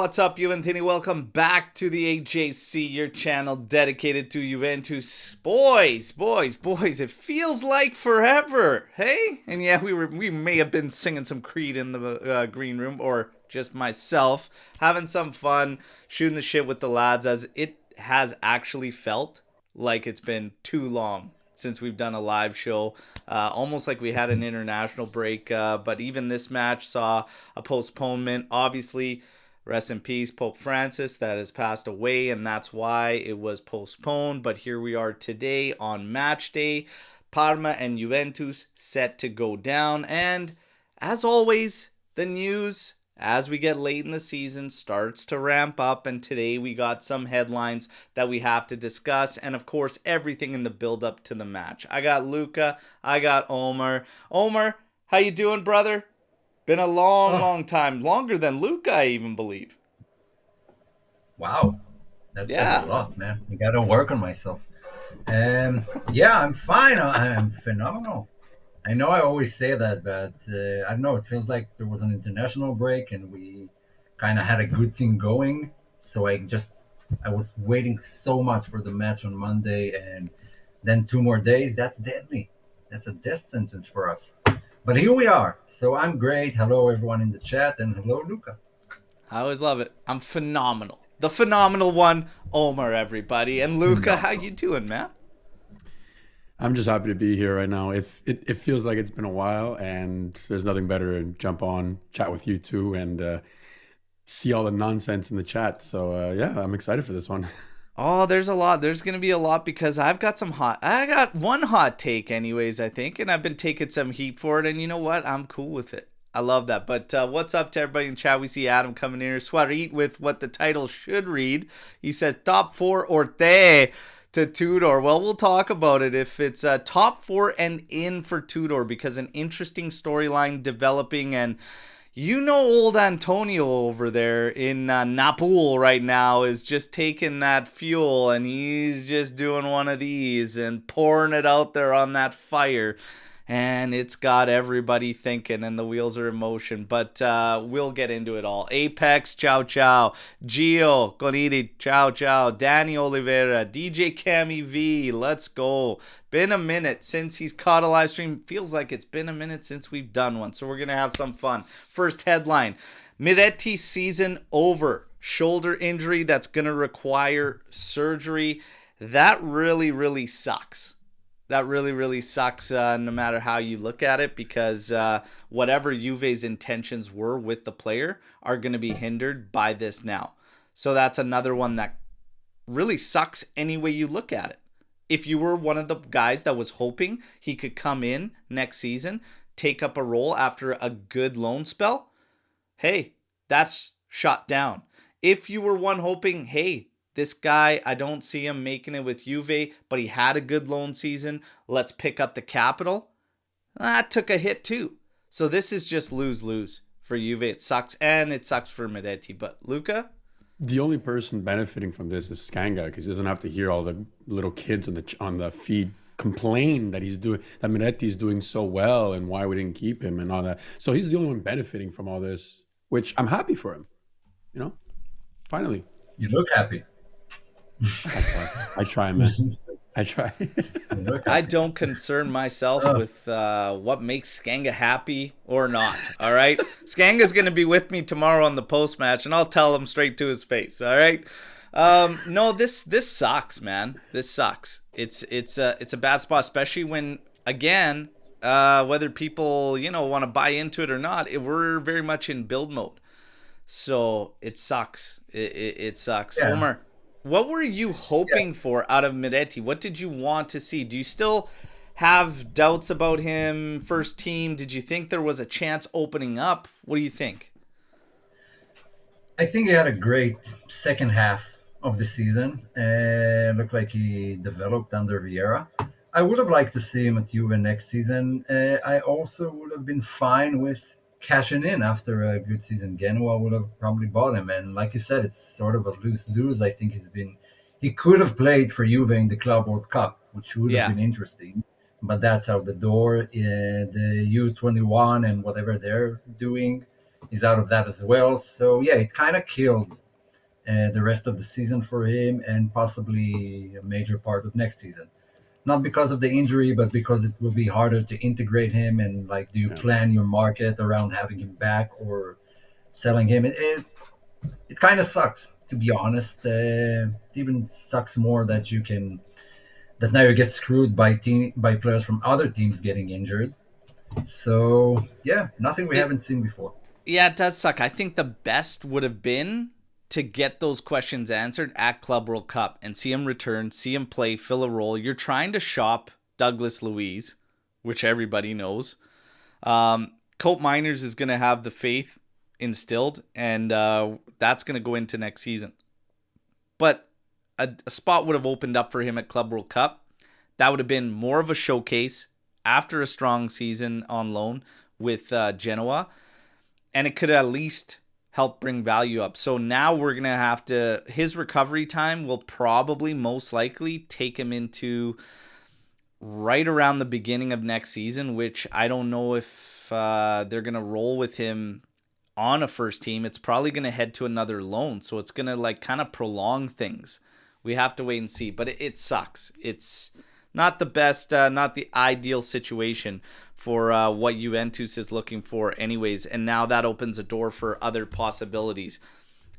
What's up, Juventus? Welcome back to the AJC, your channel dedicated to Juventus. Boys, it feels like forever, hey? And yeah, we may have been singing some Creed in the green room, or just myself, having some fun, shooting the shit with the lads, as it has actually felt like it's been too long since we've done a live show, almost like we had an international break, but even this match saw a postponement. Obviously, rest in peace, Pope Francis, that has passed away, and that's why it was postponed. But here we are today on match day. Parma and Juventus set to go down, and as always, the news as we get late in the season starts to ramp up, and today we got some headlines that we have to discuss, and of course everything in the build up to the match. I got Luca, I got Omar. Omar, how you doing, brother? Been a long time, longer than Luca, I even believe. Wow, that's a lot, man. I gotta work on myself. Yeah, I'm fine. I'm phenomenal. I know I always say that, but I don't know. It feels like there was an international break and we kind of had a good thing going. So I was waiting so much for the match on Monday, and then 2 more days. That's deadly. That's a death sentence for us. But here we are. So I'm great. Hello, everyone in the chat, and hello, Luca. I always love it. I'm phenomenal. The phenomenal one, Omar, everybody. And Luca, how you doing, man? I'm just happy to be here right now. It feels like it's been a while, and there's nothing better than jump on, chat with you two, and see all the nonsense in the chat. So yeah, I'm excited for this one. Oh, there's a lot. There's going to be a lot because I got one hot take anyways, I think, and I've been taking some heat for it, and you know what? I'm cool with it. I love that. But what's up to everybody in chat? We see Adam coming in here. Swarit with what the title should read. He says, top four Orte to Tudor. Well, we'll talk about it if it's top four and in for Tudor, because an interesting storyline developing, and you know old Antonio over there in Napoli right now is just taking that fuel and he's just doing one of these and pouring it out there on that fire. And it's got everybody thinking, and the wheels are in motion. But we'll get into it all. Apex, ciao, ciao. Gio, Conidi, ciao, ciao. Danny Oliveira, DJ Cami V, let's go. Been a minute since he's caught a live stream. Feels like it's been a minute since we've done one. So we're going to have some fun. First headline, Miretti season over. Shoulder injury that's going to require surgery. That really sucks. That really sucks no matter how you look at it, because whatever Juve's intentions were with the player are going to be hindered by this now. So that's another one that really sucks any way you look at it. If you were one of the guys that was hoping he could come in next season, take up a role after a good loan spell, hey, that's shot down. If you were one hoping, hey, this guy, I don't see him making it with Juve, but he had a good loan season, let's pick up the capital, that took a hit too. So this is just lose-lose for Juve. It sucks, and it sucks for Miretti. But Luca? The only person benefiting from this is Skanga, because he doesn't have to hear all the little kids on the feed complain that Miretti is doing so well and why we didn't keep him and all that. So he's the only one benefiting from all this, which I'm happy for him. You know, finally. You look happy. I try, man. I try. I don't concern myself with what makes Skanga happy or not. All right, Skanga's gonna be with me tomorrow on the post match, and I'll tell him straight to his face. All right. No, this sucks, man. This sucks. It's a bad spot, especially when, again, whether people want to buy into it or not, we're very much in build mode. So it sucks. It sucks. Yeah. Omar, what were you hoping for out of Miretti? What did you want to see? Do you still have doubts about him first team? Did you think there was a chance opening up? What do you think? I think he had a great second half of the season. Looked like he developed under Vieira. I would have liked to see him at Juve next season. I also would have been fine with cashing in after a good season. Genoa would have probably bought him, and like you said, it's sort of a lose-lose. I think he could have played for Juve in the Club World Cup, which would have been interesting, but that's out the door. The U21 and whatever they're doing is out of that as well. So yeah, it kind of killed the rest of the season for him, and possibly a major part of next season. Not because of the injury, but because it will be harder to integrate him. And like, do you plan your market around having him back or selling him? It kind of sucks, to be honest. It even sucks more that now you get screwed by players from other teams getting injured. So yeah, nothing we haven't seen before. Yeah, it does suck. I think the best would have been to get those questions answered at Club World Cup and see him return, see him play, fill a role. You're trying to shop Douglas Luiz, which everybody knows. Colt Miners is going to have the faith instilled, and that's going to go into next season. But a spot would have opened up for him at Club World Cup. That would have been more of a showcase after a strong season on loan with Genoa, and it could at least help bring value up. So now we're going to have to, his recovery time will probably most likely take him into right around the beginning of next season, which I don't know if they're going to roll with him on a first team. It's probably going to head to another loan. So it's going to like kind of prolong things. We have to wait and see, but it sucks. It's not the best, not the ideal situation for what Juventus is looking for anyways. And now that opens a door for other possibilities.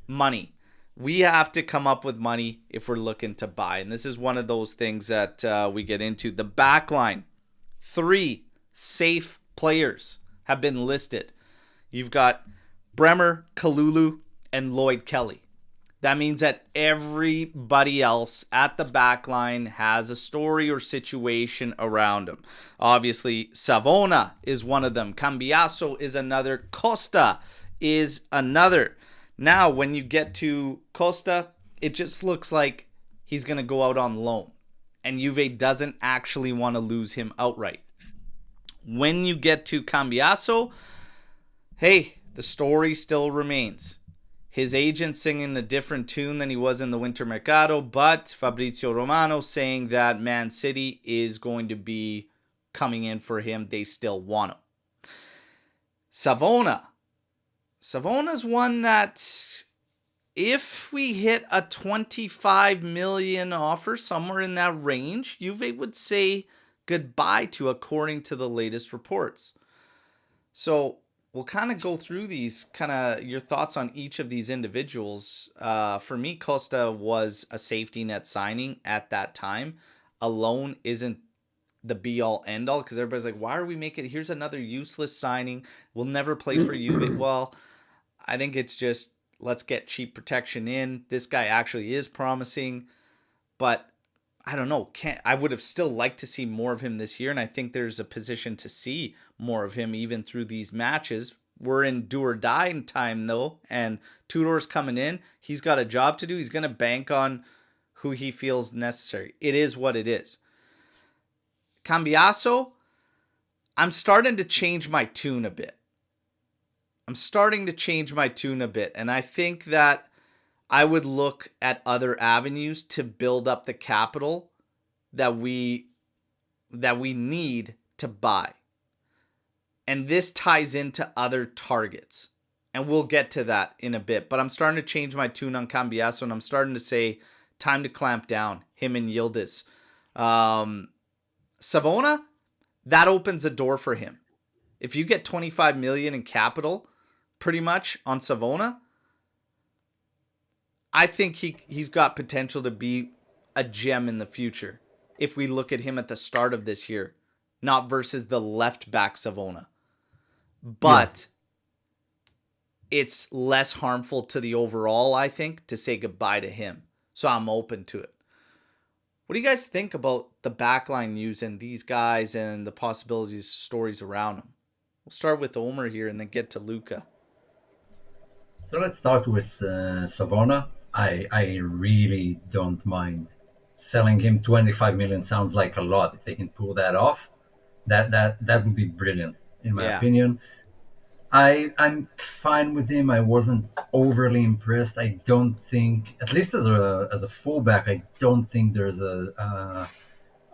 Money. We have to come up with money if we're looking to buy. And this is one of those things that we get into. The back line. 3 safe players have been listed. You've got Bremer, Kalulu, and Lloyd Kelly. That means that everybody else at the back line has a story or situation around them. Obviously, Savona is one of them. Cambiaso is another. Costa is another. Now, when you get to Costa, it just looks like he's going to go out on loan. And Juve doesn't actually want to lose him outright. When you get to Cambiaso, hey, the story still remains. His agent singing a different tune than he was in the Winter Mercado, but Fabrizio Romano saying that Man City is going to be coming in for him. They still want him. Savona. Savona's one that if we hit a 25 million offer, somewhere in that range, Juve would say goodbye to, according to the latest reports. So we'll kind of go through these, kind of your thoughts on each of these individuals. For me, Costa was a safety net signing at that time. A loan isn't the be-all, end-all, because everybody's like, why are we making, here's another useless signing. We'll never play for you. Well, I think it's just, let's get cheap protection in. This guy actually is promising, but I don't know. I would have still liked to see more of him this year, and I think there's a position to see more of him even through these matches. We're in do or die time, though, and Tudor's coming in. He's got a job to do. He's going to bank on who he feels necessary. It is what it is. Cambiaso, I'm starting to change my tune a bit. And I think that I would look at other avenues to build up the capital that we need to buy. And this ties into other targets. And we'll get to that in a bit. But I'm starting to change my tune on Cambiaso, and I'm starting to say, time to clamp down, him and Yildiz. Savona, that opens a door for him. If you get 25 million in capital, pretty much, on Savona, I think he's got potential to be a gem in the future if we look at him at the start of this year, not versus the left back Savona. But it's less harmful to the overall, I think, to say goodbye to him. So I'm open to it. What do you guys think about the backline using these guys and the possibilities, stories around them? We'll start with Omer here and then get to Luca. So let's start with Savona. I really don't mind selling him. 25 million sounds like a lot. If they can pull that off, that would be brilliant, in my opinion. I'm fine with him. I wasn't overly impressed. I don't think, at least as a fullback, I don't think there's a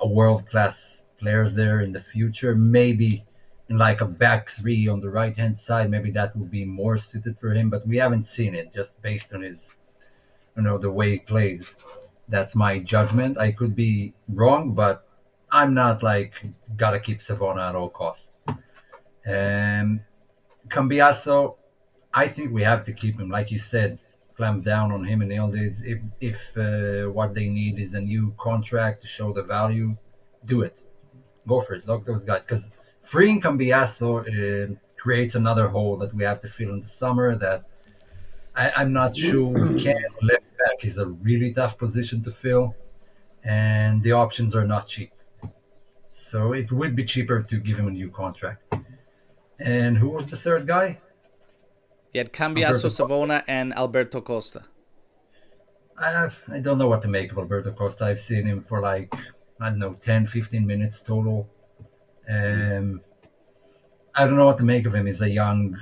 world class players there in the future. Maybe in like a back three on the right hand side. Maybe that would be more suited for him, but we haven't seen it just based on his, the way he plays. That's my judgment. I could be wrong, but I'm not like gotta keep Savona at all costs. And Cambiaso, I think we have to keep him. Like you said, clamp down on him and Ildiz. If what they need is a new contract to show the value, do it. Go for it. Lock those guys. Because freeing Cambiaso creates another hole that we have to fill in the summer that I'm not sure we can. Left back is a really tough position to fill, and the options are not cheap. So it would be cheaper to give him a new contract. And who was the third guy? You had Cambiaso, Savona, and Alberto Costa. I don't know what to make of Alberto Costa. I've seen him for like, I don't know, 10, 15 minutes total. I don't know what to make of him. He's a young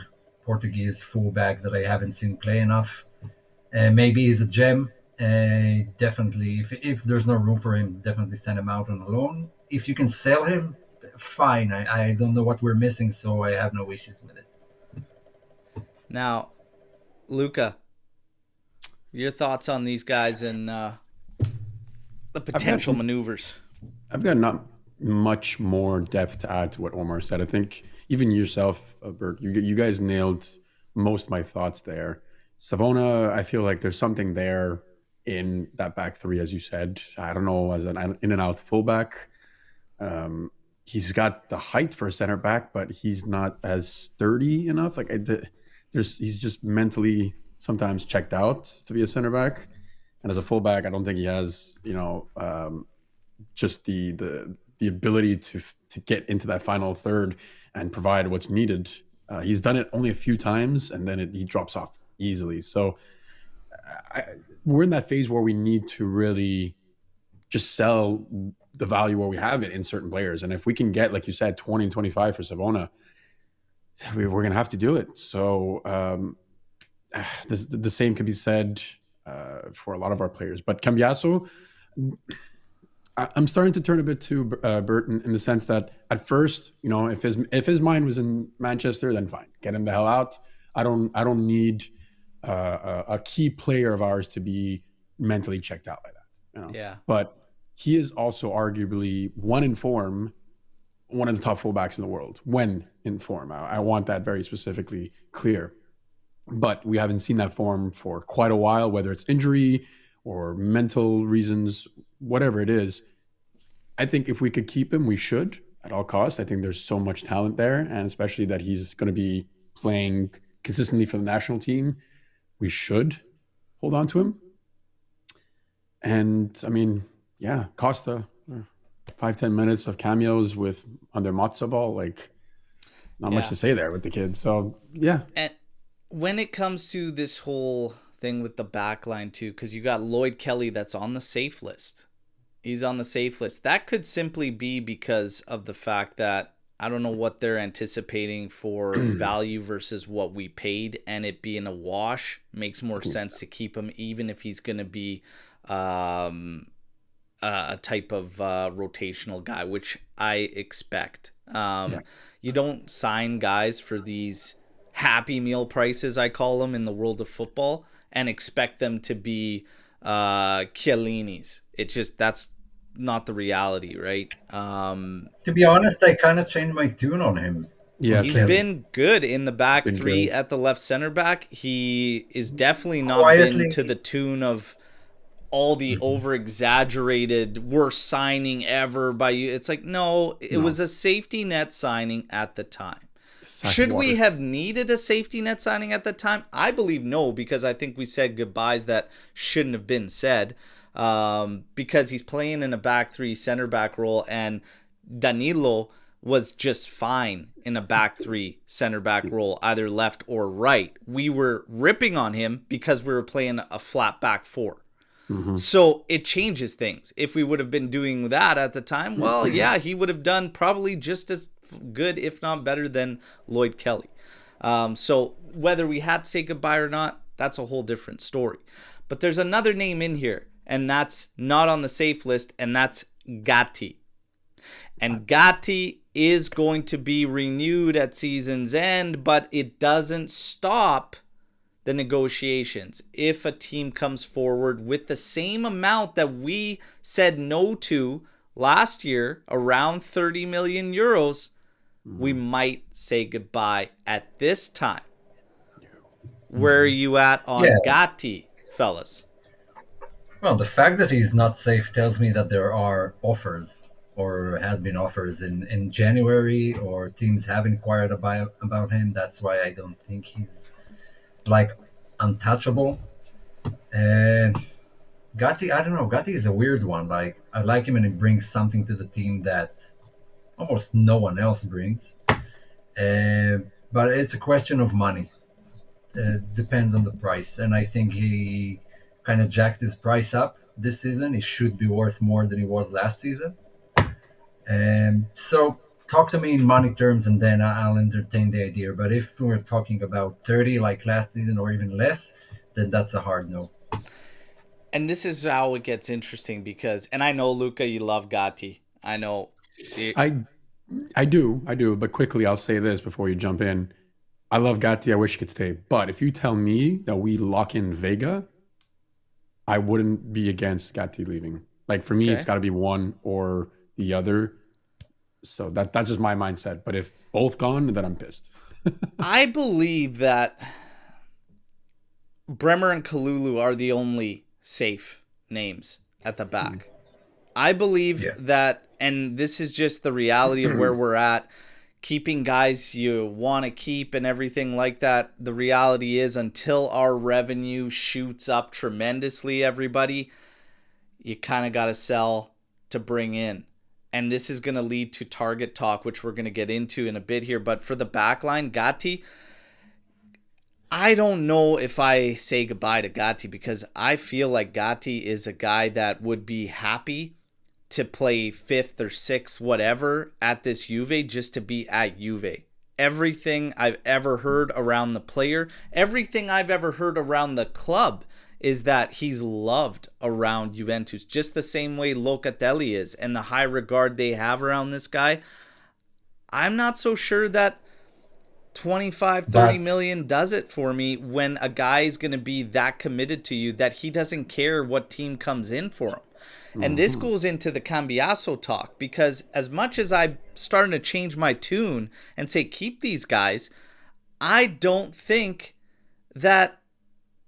Portuguese fullback that I haven't seen play enough. Maybe he's a gem. Definitely, if there's no room for him, definitely send him out on a loan. If you can sell him, fine. I don't know what we're missing, so I have no issues with it. Now, Luca, your thoughts on these guys and the potential maneuvers? I've got not much more depth to add to what Omar said. I think even yourself, Bert, you guys nailed most of my thoughts there. Savona, I feel like there's something there in that back three, as you said. I don't know, as an in and out fullback. He's got the height for a center back, but he's not as sturdy enough. Like he's just mentally sometimes checked out to be a center back, and as a fullback, I don't think he has just the ability to get into that final third and provide what's needed. He's done it only a few times, and then he drops off easily. So we're in that phase where we need to really just sell the value where we have it in certain players. And if we can get, like you said, 20 and 25 for Savona, we're going to have to do it. So the same can be said for a lot of our players. But Cambiaso, I'm starting to turn a bit to Burton in the sense that at first, if his mind was in Manchester, then fine, get him the hell out. I don't need a key player of ours to be mentally checked out like that. Yeah. But he is also arguably, one in form, one of the top fullbacks in the world when in form. I want that very specifically clear. But we haven't seen that form for quite a while, whether it's injury or mental reasons, whatever it is. I think if we could keep him, we should at all costs. I think there's so much talent there, and especially that he's going to be playing consistently for the national team, we should hold on to him. And I mean, yeah, Costa, 5-10 minutes of cameos with under matzo ball, like not much to say there with the kid. So yeah. And when it comes to this whole thing with the back line too, because you got Lloyd Kelly that's on the safe list. He's on the safe list. That could simply be because of the fact that I don't know what they're anticipating for value versus what we paid, and it being a wash makes more sense to keep him, even if he's going to be a type of rotational guy, which I expect. You don't sign guys for these happy meal prices, I call them in the world of football, and expect them to be Chiellini's. It's just, that's not the reality, right? To be honest, I kind of changed my tune on him. Yeah, he's been good in the back three at the left center back. He is definitely not been to the tune of all the over-exaggerated worst signing ever by you. It's like, no, it was a safety net signing at the time. Should we have needed a safety net signing at the time? I believe no, because I think we said goodbyes that shouldn't have been said. Because he's playing in a back three center back role, and Danilo was just fine in a back three center back role, either left or right. We were ripping on him because we were playing a flat back four. Mm-hmm. So it changes things. If we would have been doing that at the time, well, yeah, he would have done probably just as good, if not better, than Lloyd Kelly. So whether we had to say goodbye or not, that's a whole different story. But there's another name in here, and that's not on the safe list, and that's Gatti. And Gatti is going to be renewed at season's end, but it doesn't stop the negotiations. If a team comes forward with the same amount that we said no to last year, around 30 million euros, we might say goodbye at this time. Where are you at on Gatti, fellas? Well, the fact that he's not safe tells me that there are offers or had been offers in January, or teams have inquired about him. That's why I don't think he's like untouchable. Gatti, I don't know. Gatti is a weird one. Like, I like him and he brings something to the team that almost no one else brings. But it's a question of money. Depends on the price. And I think he kind of jacked his price up this season. He should be worth more than he was last season. So talk to me in money terms and then I'll entertain the idea. But if we're talking about 30 like last season or even less, then that's a hard no. And this is how it gets interesting because, and I know, Luca, you love Gatti. I know. I do. But quickly, I'll say this before you jump in. I love Gatti. I wish he could stay. But if you tell me that we lock in Vega, I wouldn't be against Gatti leaving. Like, for me, It's got to be one or the other. So that's just my mindset. But if both gone, then I'm pissed. I believe that Bremer and Kalulu are the only safe names at the back. I believe that, and this is just the reality of where we're at, keeping guys you want to keep and everything like that. The reality is, until our revenue shoots up tremendously, everybody, you kind of got to sell to bring in. And this is going to lead to target talk, which we're going to get into in a bit here. But for the back line, Gatti, I don't know if I say goodbye to Gatti because I feel like Gatti is a guy that would be happy to play fifth or sixth, whatever, at this Juve, just to be at Juve. Everything I've ever heard around the player, everything I've ever heard around the club is that he's loved around Juventus, just the same way Locatelli is, and the high regard they have around this guy. I'm not so sure that 25-30 million does it for me when a guy is going to be that committed to you that he doesn't care what team comes in for him. And this goes into the Cambiasso talk, because as much as I'm starting to change my tune and say keep these guys, I don't think that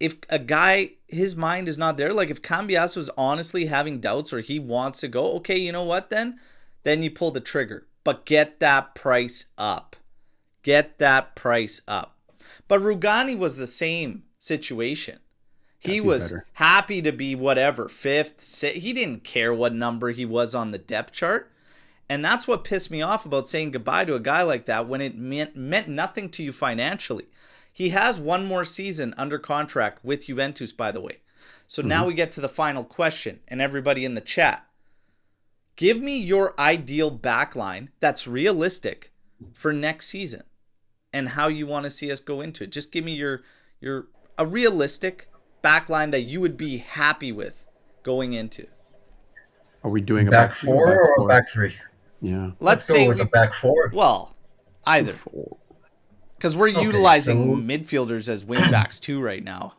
if a guy, his mind is not there, like if Cambiasso is honestly having doubts or he wants to go, okay, you know what then? Then you pull the trigger. But get that price up. Get that price up. But Rugani was the same situation. He was happy to be whatever, fifth, sixth. He didn't care what number he was on the depth chart. And that's what pissed me off about saying goodbye to a guy like that when it meant nothing to you financially. He has one more season under contract with Juventus, by the way. So now we get to the final question, and everybody in the chat. Give me your ideal backline that's realistic for next season and how you want to see us go into it. Just give me a realistic backline that you would be happy with going into. Are we doing a back four or back three? Yeah. Let's go say with a back four. Well, either. Because we're utilizing midfielders as wingbacks too right now.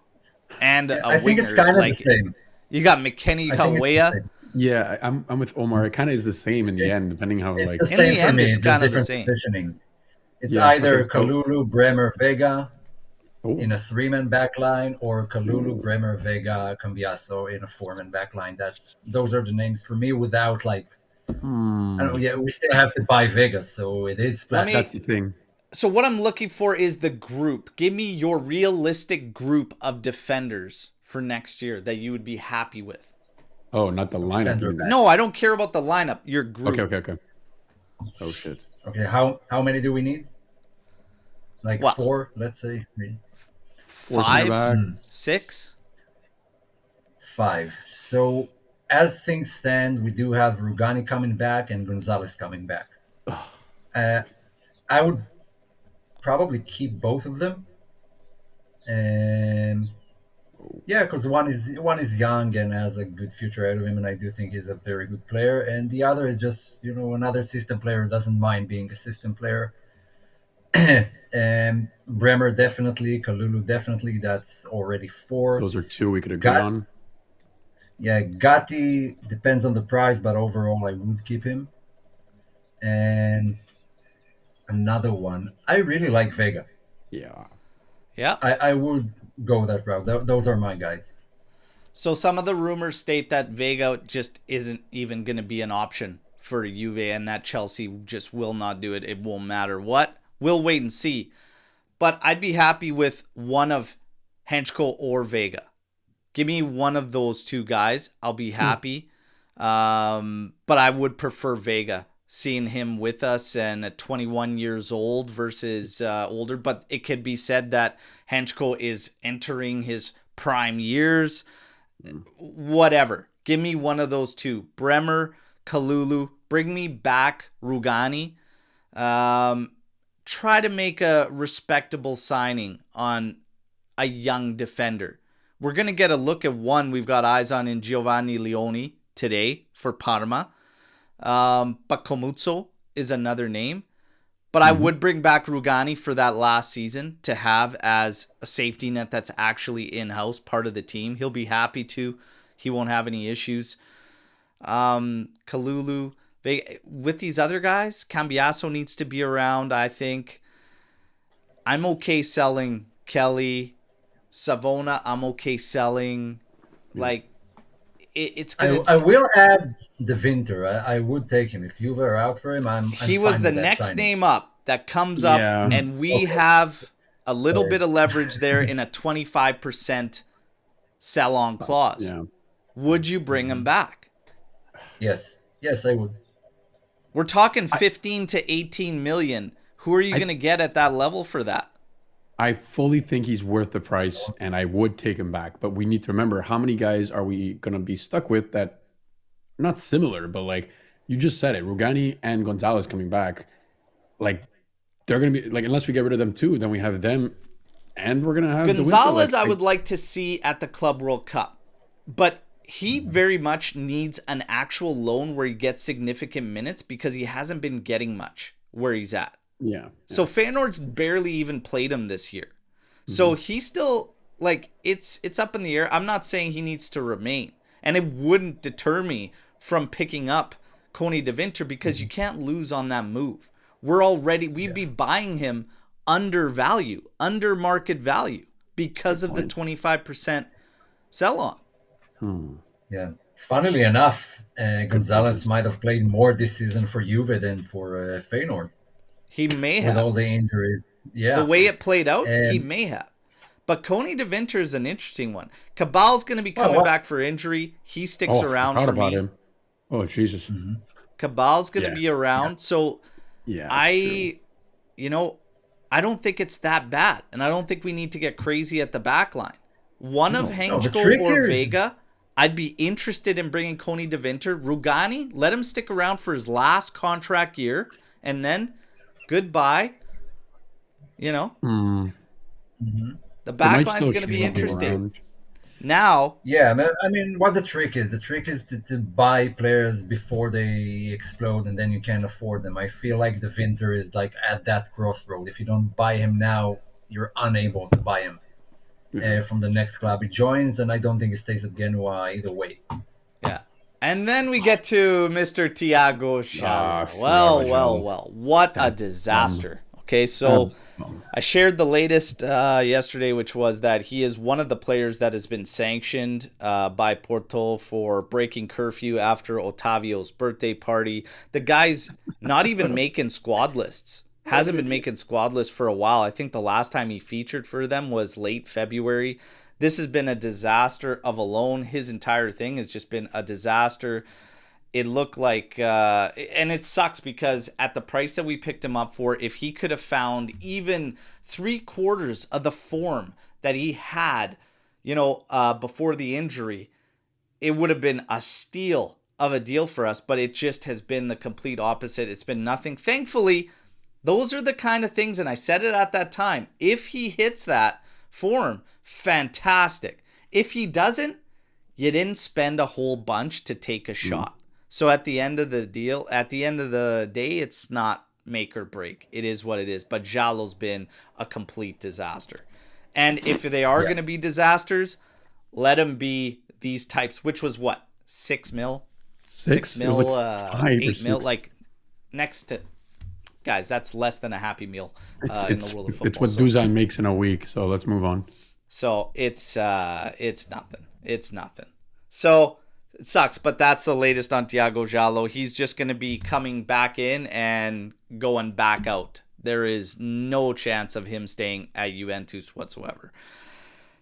And a I think winger, it's kind of the same. You got McKennie, Kawea. Yeah, I'm with Omar. It kind of is the same in the end, depending how it's like. The same in the end, it's kind of the same. Positioning. It's either Kalulu, Bremer, Vega in a 3-man back line, or Kalulu, Bremer, Vega, Cambiasso in a 4-man back line. Those are the names for me. Without like, I don't know. Yeah, we still have to buy Vega, so it is. That's the thing. So what I'm looking for is the group. Give me your realistic group of defenders for next year that you would be happy with. Oh, not the lineup. No, I don't care about the lineup. Your group. Okay. Oh shit. Okay, how many do we need? Like what? 4, let's say. 5, 6. 5. So as things stand, we do have Rugani coming back and Gonzalez coming back. I would probably keep both of them. And Yeah, because one is young and has a good future ahead of him, and I do think he's a very good player. And the other is just another system player who doesn't mind being a system player. And Bremer definitely, Kalulu definitely. That's already four. Those are two we could agree Gat- on. yeah, Gatti depends on the price, but overall I would keep him. And another one, I really like Vega. Yeah. Yeah. I would go that route. Those are my guys. So some of the rumors state that Vega just isn't even going to be an option for Juve, and that Chelsea just will not do it. It won't matter what. We'll wait and see. But I'd be happy with one of Henschko or Vega. Give me one of those two guys. I'll be happy. But I would prefer Vega, seeing him with us and at 21 years old versus older. But it could be said that Henschko is entering his prime years. Whatever. Give me one of those two. Bremer, Kalulu. Bring me back Rugani. Try to make a respectable signing on a young defender. We're going to get a look at one we've got eyes on in Giovanni Leone today for Parma. But Comuzzo is another name. But I would bring back Rugani for that last season to have as a safety net that's actually in-house, part of the team. He'll be happy to. He won't have any issues. Kalulu. With these other guys, Cambiasso needs to be around, I think. I'm okay selling Kelly. Savona, I'm okay selling. Like, it's gonna. I will add the Winter. I would take him if you were out for him. He was the next name up that comes up, and we have a little bit of leverage there in a 25% sell-on clause. Yeah. Would you bring him back? Yes, I would. We're talking 15 to 18 million. Who are you going to get at that level for that? I fully think he's worth the price, and I would take him back. But we need to remember, how many guys are we going to be stuck with that are not similar, but like you just said it, Rugani and Gonzalez coming back, like they're going to be like, unless we get rid of them too, then we have them, and we're going to have Gonzalez. I would like to see at the Club World Cup, but he very much needs an actual loan where he gets significant minutes because he hasn't been getting much where he's at. Yeah. So Feyenoord's barely even played him this year. So he's still, like, it's up in the air. I'm not saying he needs to remain. And it wouldn't deter me from picking up Coney de Winter because you can't lose on that move. We'd be buying him under value, under market value because of the 25% sell-on. Yeah. Funnily enough, Gonzalez might have played more this season for Juve than for Feyenoord. He may have. With all the injuries. Yeah. The way it played out, he may have. But Coney de Winter is an interesting one. Cabal's going to be coming back for injury. He sticks around for me. Him. Oh, Jesus. Cabal's going to be around. Yeah. So I don't think it's that bad. And I don't think we need to get crazy at the back line. One of Henschko or Vega, I'd be interested in bringing Coney de Winter. Rugani, let him stick around for his last contract year. And then goodbye. The back line's going to be interesting. Now, yeah, I mean, what the trick is to buy players before they explode, and then you can't afford them. I feel like the Winter is like at that crossroad. If you don't buy him now, you're unable to buy him from the next club he joins, and I don't think he stays at Genoa either way. Yeah. And then we get to Mr. Thiago Djalo. Well. What a disaster. Okay, so I shared the latest yesterday, which was that he is one of the players that has been sanctioned by Porto for breaking curfew after Otavio's birthday party. The guy's not even making squad lists. Hasn't been making squad lists for a while. I think the last time he featured for them was late February. This has been a disaster of a loan. His entire thing has just been a disaster. It looked like, and it sucks because at the price that we picked him up for, if he could have found even 3/4 of the form that he had, before the injury, it would have been a steal of a deal for us. But it just has been the complete opposite. It's been nothing. Thankfully, those are the kind of things, and I said it at that time, if he hits that form, fantastic. If he doesn't, you didn't spend a whole bunch to take a shot. So at the end of the day, it's not make or break. It is what it is. But Djalo's been a complete disaster. And if they are going to be disasters, let them be these types, which was what? 6 mil? 6 mil, like 8 mil, like next to... Guys, that's less than a Happy Meal in the world of football. It's what Dusan makes in a week, so let's move on. So it's nothing. It's nothing. So it sucks, but that's the latest on Thiago Djalo. He's just going to be coming back in and going back out. There is no chance of him staying at Juventus whatsoever.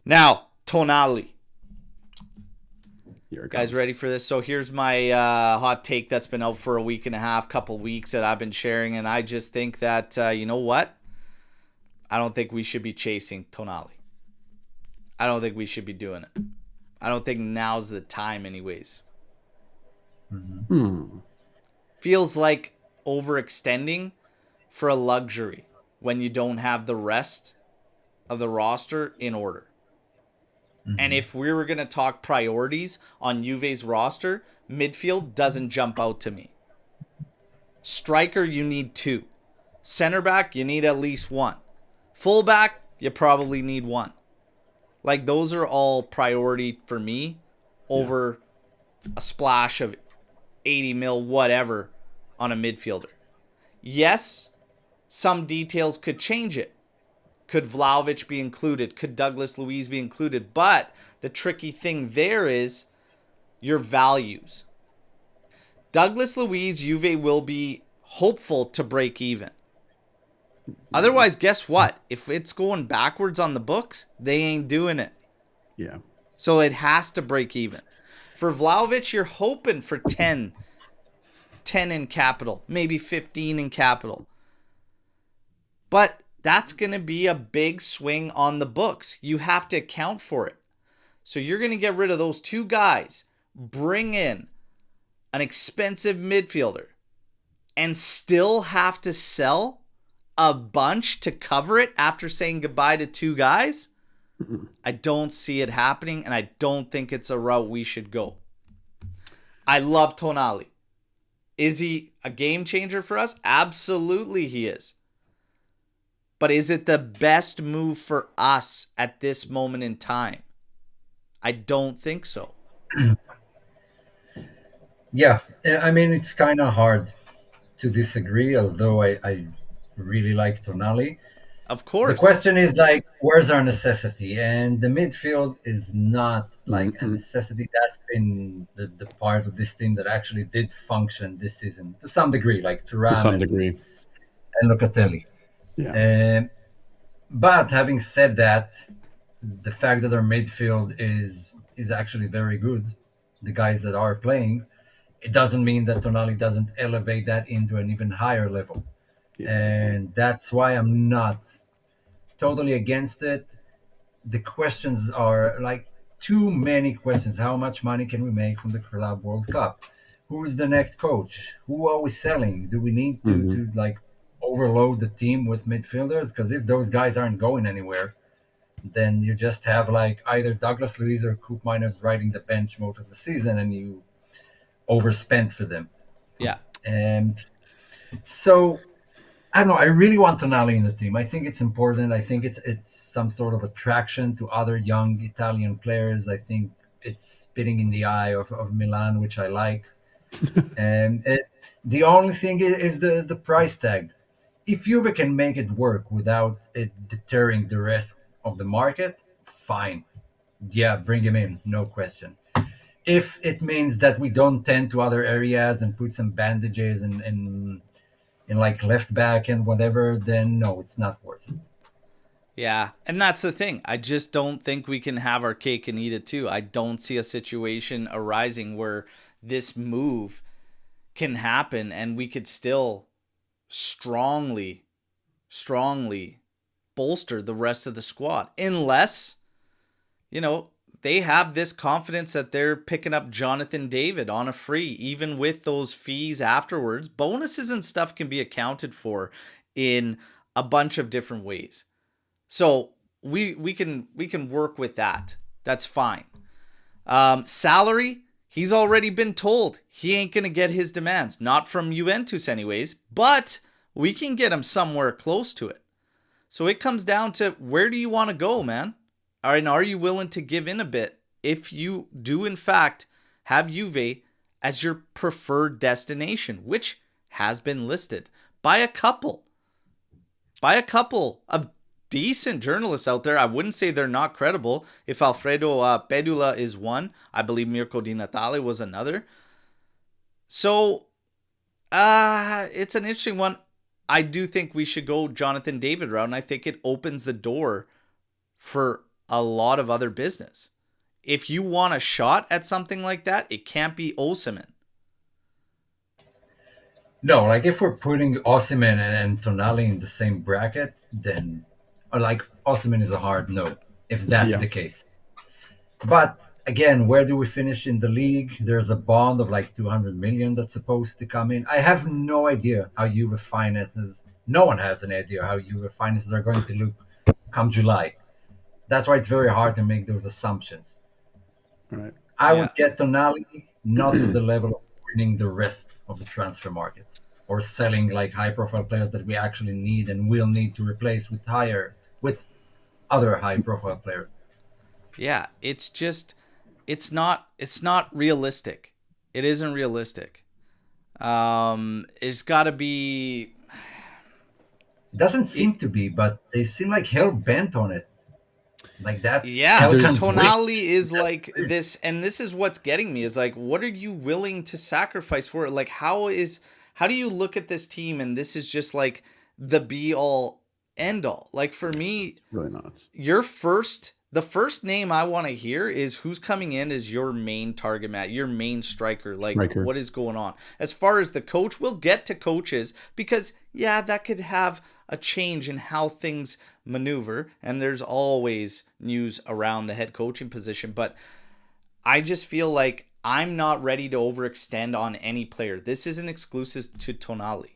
Now, Tonali. Guys, ready for this? So here's my hot take that's been out for a week and a half, couple weeks that I've been sharing, and I just think that, you know what? I don't think we should be chasing Tonali. I don't think we should be doing it. I don't think now's the time anyways. Feels like overextending for a luxury when you don't have the rest of the roster in order. And if we were going to talk priorities on Juve's roster, midfield doesn't jump out to me. Striker, you need 2. Center back, you need at least 1. Fullback, you probably need 1. Like, those are all priority for me over a splash of 80 mil, whatever, on a midfielder. Yes, some details could change it. Could Vlahovic be included? Could Douglas Luiz be included? But the tricky thing there is your values. Douglas Luiz, Juve will be hopeful to break even. Otherwise, guess what? If it's going backwards on the books, they ain't doing it. Yeah. So it has to break even. For Vlahovic, you're hoping for 10 in capital, maybe 15 in capital. But that's going to be a big swing on the books. You have to account for it. So you're going to get rid of those 2 guys, bring in an expensive midfielder, and still have to sell a bunch to cover it after saying goodbye to 2 guys? I don't see it happening, and I don't think it's a route we should go. I love Tonali. Is he a game changer for us? Absolutely he is. But is it the best move for us at this moment in time? I don't think so. Yeah, I mean, it's kind of hard to disagree, although I really like Tonali. Of course. The question is, like, where's our necessity? And the midfield is not like a necessity. That's been the part of this team that actually did function this season to some degree, like Thuram To some degree. And Locatelli. Yeah. But having said that, the fact that our midfield is actually very good, the guys that are playing, it doesn't mean that Tonali doesn't elevate that into an even higher level. Yeah. And that's why I'm not totally against it. The questions are like too many questions. How much money can we make from the Club World Cup? Who's the next coach? Who are we selling? Do we need to like overload the team with midfielders? Because if those guys aren't going anywhere, then you just have like either Douglas Luiz or Koop Miners riding the bench most of the season, and you overspent for them. Yeah. And so I don't know. I really want Tonali in the team. I think it's important. I think it's some sort of attraction to other young Italian players. I think it's spitting in the eye of Milan, which I like. And the only thing is the price tag. If Juve can make it work without it deterring the rest of the market, fine. Yeah, bring him in, no question. If it means that we don't tend to other areas and put some bandages in like left back and whatever, then no, it's not worth it. Yeah, and that's the thing. I just don't think we can have our cake and eat it too. I don't see a situation arising where this move can happen and we could still strongly bolster the rest of the squad. Unless, they have this confidence that they're picking up Jonathan David on a free, even with those fees afterwards. Bonuses and stuff can be accounted for in a bunch of different ways. So we can work with that. That's fine. Salary, he's already been told he ain't going to get his demands. Not from Juventus anyways, but we can get him somewhere close to it. So it comes down to, where do you want to go, man? And are you willing to give in a bit if you do, in fact, have Juve as your preferred destination, which has been listed by a couple of decent journalists out there. I wouldn't say they're not credible. If Alfredo Pedula is one, I believe Mirko Di Natale was another. So it's an interesting one. I do think we should go Jonathan David route, and I think it opens the door for a lot of other business. If you want a shot at something like that, it can't be Osimhen. No, like if we're putting Osimhen and Tonali in the same bracket, then like Osimhen is a hard no, if that's the case. But again, where do we finish in the league? There's a bond of like 200 million that's supposed to come in. I have no idea how Juve finances. No one has an idea how Juve finances are going to look come July. That's why it's very hard to make those assumptions. Right. I would get Tonali not to the level of winning the rest of the transfer market or selling like high-profile players that we actually need and will need to replace with other high-profile players. Yeah, it's not realistic. It isn't realistic. It's got to be. It doesn't seem to be, but they seem like hell bent on it. Like that's Tonali is like this, and this is what's getting me, is like, what are you willing to sacrifice for it? Like, how do you look at this team and this is just like the be all end all? Like, for me, really not. The first name I want to hear is who's coming in as your main target man, your main striker. Like, what is going on? As far as the coach, we'll get to coaches because, that could have a change in how things maneuver. And there's always news around the head coaching position. But I just feel like I'm not ready to overextend on any player. This isn't exclusive to Tonali.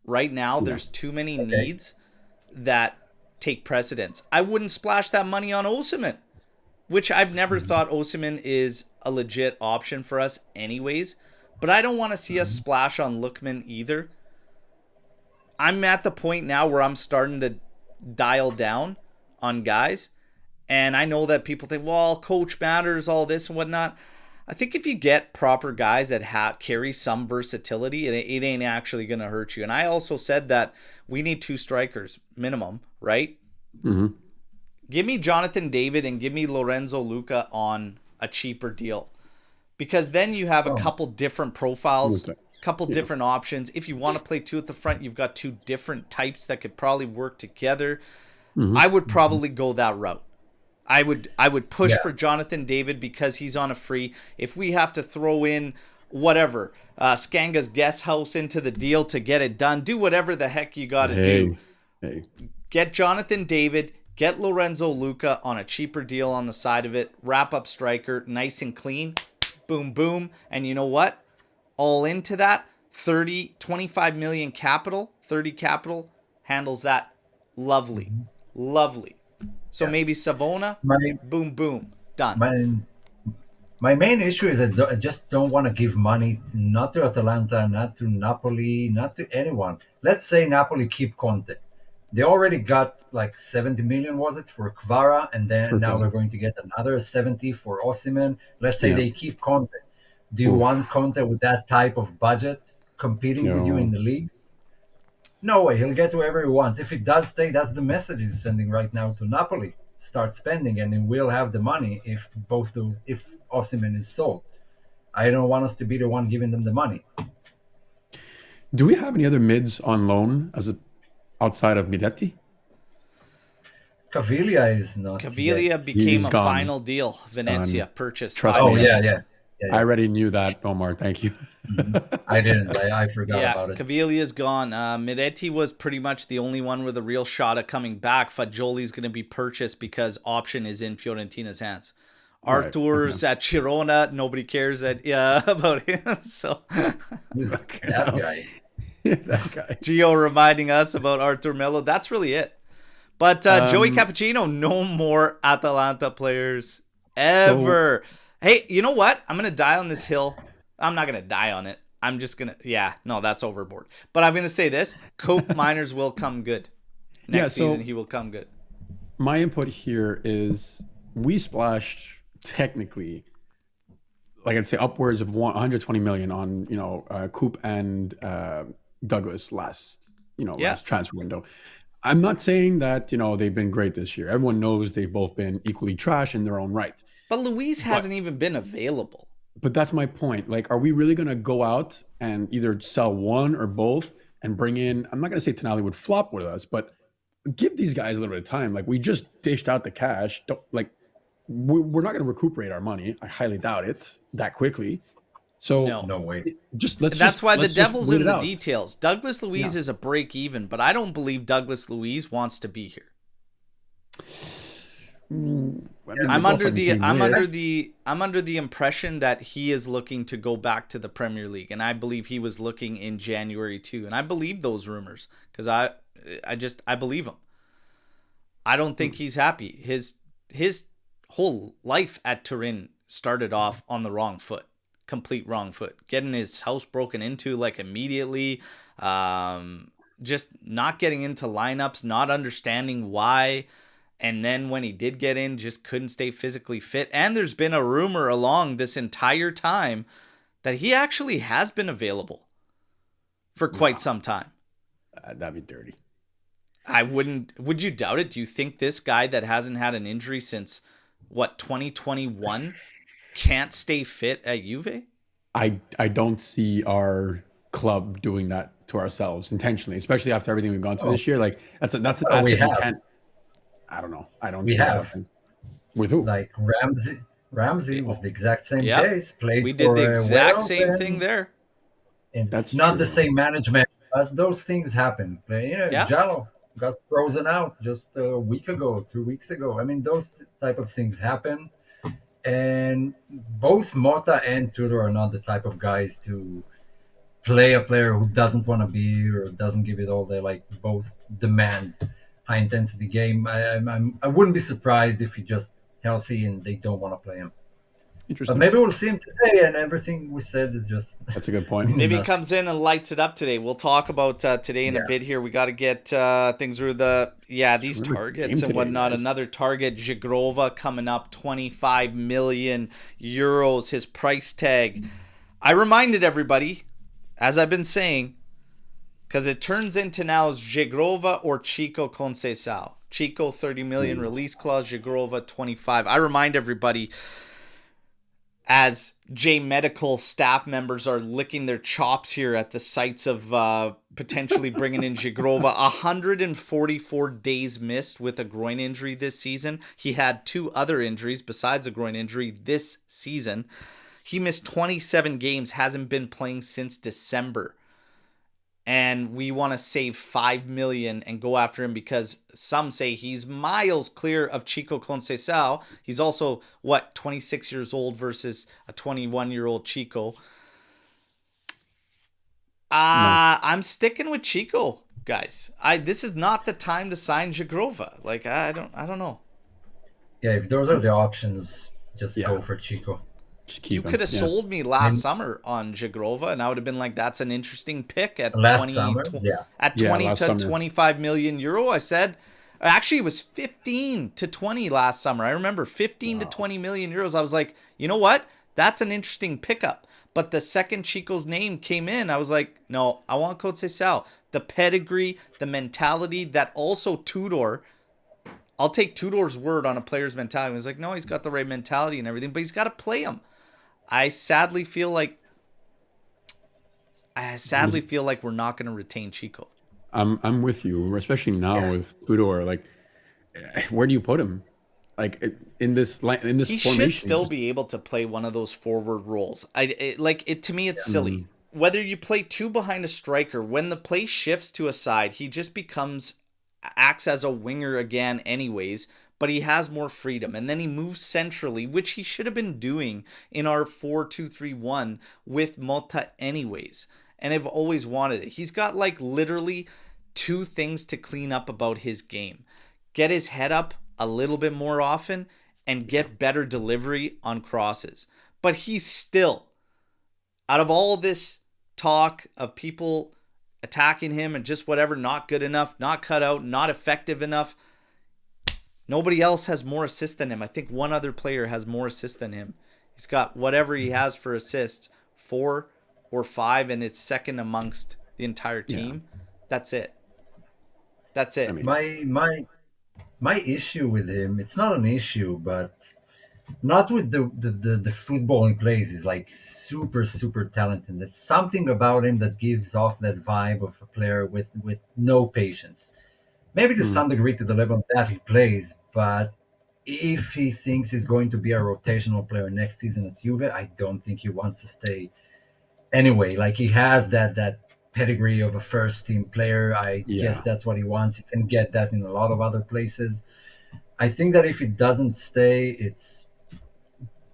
Right now, there's too many needs that take precedence. I wouldn't splash that money on Osimhen, which I've never thought Osimhen is a legit option for us anyways, but I don't want to see us splash on Lookman either. I'm at the point now where I'm starting to dial down on guys, and I know that people think, well, coach matters, all this and whatnot. I think if you get proper guys that carry some versatility, it ain't actually going to hurt you. And I also said that we need 2 strikers minimum, right? Mm-hmm. Give me Jonathan David and give me Lorenzo Luca on a cheaper deal, because then you have a couple different profiles, couple different options. If you want to play 2 at the front, you've got 2 different types that could probably work together. Mm-hmm. I would probably go that route. I would push for Jonathan David because he's on a free. If we have to throw in whatever, Skanga's guest house into the deal to get it done, do whatever the heck you got to do. Hey. Get Jonathan David, get Lorenzo Luca on a cheaper deal on the side of it, wrap up striker, nice and clean, boom, boom. And you know what? All into that, 25 million capital, 30 capital, handles that lovely. Lovely. So maybe Savona, boom, boom, done. My main issue is I just don't want to give money not to Atalanta, not to Napoli, not to anyone. Let's say Napoli keep Conte. They already got like 70 million, was it, for Kvara, and then now they're going to get another 70 for Osimhen. Let's say they keep Conte. Do you want Conte with that type of budget competing with you in the league? No way. He'll get whoever he wants. If he does stay, that's the message he's sending right now to Napoli. Start spending, and he will have the money if Osimhen is sold. I don't want us to be the one giving them the money. Do we have any other mids on loan outside of Miretti? Caviglia is not. Caviglia became a final deal. Venezia purchased. Yeah. I already knew that, Omar. Thank you. I didn't. I forgot about it. Caviglia's gone. Miretti was pretty much the only one with a real shot at coming back. Fagioli's going to be purchased because option is in Fiorentina's hands. Artur's at Girona. Nobody cares about him. So who's that guy? That guy. Gio reminding us about Artur Melo. That's really it. But Joey Cappuccino, no more Atalanta players Ever. Hey, you know what? I'm going to die on this hill. I'm not going to die on it. I'm just going to, that's overboard. But I'm going to say this. Cope Miners will come good. Next season, he will come good. My input here is we splashed technically, like I'd say, upwards of 120 million on, Coop and Douglas last transfer window. I'm not saying that, they've been great this year. Everyone knows they've both been equally trash in their own right. But Luis hasn't even been available. But that's my point. Like, are we really going to go out and either sell one or both and bring in, I'm not going to say Tonali would flop with us, but give these guys a little bit of time. Like, we just dished out the cash. We're not going to recuperate our money. I highly doubt it that quickly. So no way. That's why the devil's in the details. Douglas Luiz is a break even, but I don't believe Douglas Luiz wants to be here. I'm under the impression that he is looking to go back to the Premier League, and I believe he was looking in January too. And I believe those rumors because I believe him. I don't think he's happy. His whole life at Turin started off on the wrong foot. Complete wrong foot, getting his house broken into like immediately, just not getting into lineups, not understanding why. And then when he did get in, just couldn't stay physically fit. And there's been a rumor along this entire time that he actually has been available for quite some time. That'd be dirty. Would you doubt it? Do you think this guy that hasn't had an injury since 2021 can't stay fit at Juve? I don't see our club doing that to ourselves intentionally, especially after everything we've gone through this year. Like that's an asset we can't. I don't know. I don't. We have with who? Like Ramsey was the exact same case. We did the exact same thing there. And that's not the same management, but those things happen. Djalo got frozen out just a week ago, 2 weeks ago. I mean, those type of things happen. And both Motta and Tudor are not the type of guys to play a player who doesn't want to be or doesn't give it all. They both demand high intensity game. I wouldn't be surprised if he's just healthy and they don't want to play him. Interesting. But maybe we'll see him today, and everything we said is just. That's a good point. Maybe he comes in and lights it up today. We'll talk about today in a bit here. We got to get things through these targets and whatnot. Guys. Another target, Jagiello, coming up, 25 million euros, his price tag. I reminded everybody, as I've been saying, because it turns into now is Jagiello or Chico Conceição. Chico, 30 million release clause, Jagiello, 25. I remind everybody, as J Medical staff members are licking their chops here at the sights of potentially bringing in Jagiello. 144 days missed with a groin injury this season. He had 2 other injuries besides a groin injury this season. He missed 27 games, hasn't been playing since December. And we want to save 5 million and go after him because some say he's miles clear of Chico Conceição. He's also 26 years old versus a 21-year-old Chico. I'm sticking with Chico, guys. This is not the time to sign Jagiello. I don't know. Yeah, if those are the options, just go for Chico. You could have sold me last summer on Jagiello, and I would have been like, "That's an interesting pick at 20 to 25 million euro." I said, actually, it was 15 to 20 last summer. I remember 15 to 20 million euros. I was like, you know what? That's an interesting pickup. But the second Chico's name came in, I was like, no, I want Conceição. The pedigree, the mentality, that also Tudor. I'll take Tudor's word on a player's mentality. He was like, no, he's got the right mentality and everything, but he's got to play him. I sadly feel like we're not going to retain Chico. I'm with you, especially now with Tudor. Like, where do you put him? Like in this formation, he should still be able to play one of those forward roles. To me, it's silly. Whether you play 2 behind a striker, when the play shifts to a side, he just acts as a winger again, anyways. But he has more freedom, and then he moves centrally, which he should have been doing in our 4-2-3-1 with Motta anyways. And I've always wanted it. He's got literally 2 things to clean up about his game. Get his head up a little bit more often and get better delivery on crosses. But he's still, out of all this talk of people attacking him and just whatever, not good enough, not cut out, not effective enough, nobody else has more assists than him. I think one other player has more assists than him. He's got whatever he has for assists, 4 or 5, and it's second amongst the entire team. Yeah. That's it. That's it. I mean, my issue with him, it's not an issue, but not with the football he plays. He's like super, super talented. There's something about him that gives off that vibe of a player with no patience. Maybe to some degree to the level that he plays, but if he thinks he's going to be a rotational player next season at Juve, I don't think he wants to stay anyway. Like, he has that pedigree of a first team player. I guess that's what he wants. He can get that in a lot of other places. I think that if he doesn't stay, it's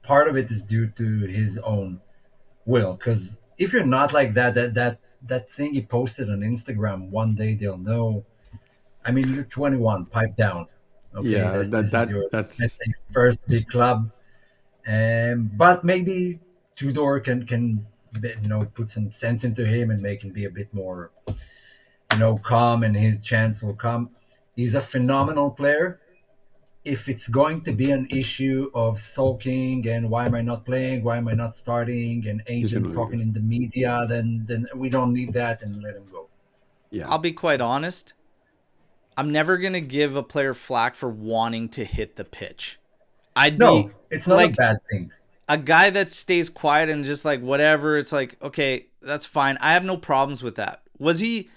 part of it is due to his own will. Because if you're not like that thing he posted on Instagram, one day they'll know. I mean, you're 21, pipe down. Okay, yeah, this is your first big club, but maybe Tudor can put some sense into him and make him be a bit more calm, and his chance will come. He's a phenomenal player. If it's going to be an issue of sulking and why am I not playing, why am I not starting, and agent talking in the media, then we don't need that, and let him go. Yeah, I'll be quite honest. I'm never going to give a player flack for wanting to hit the pitch. It's not like a bad thing. A guy that stays quiet and just like whatever, it's like, okay, that's fine. I have no problems with that. Was he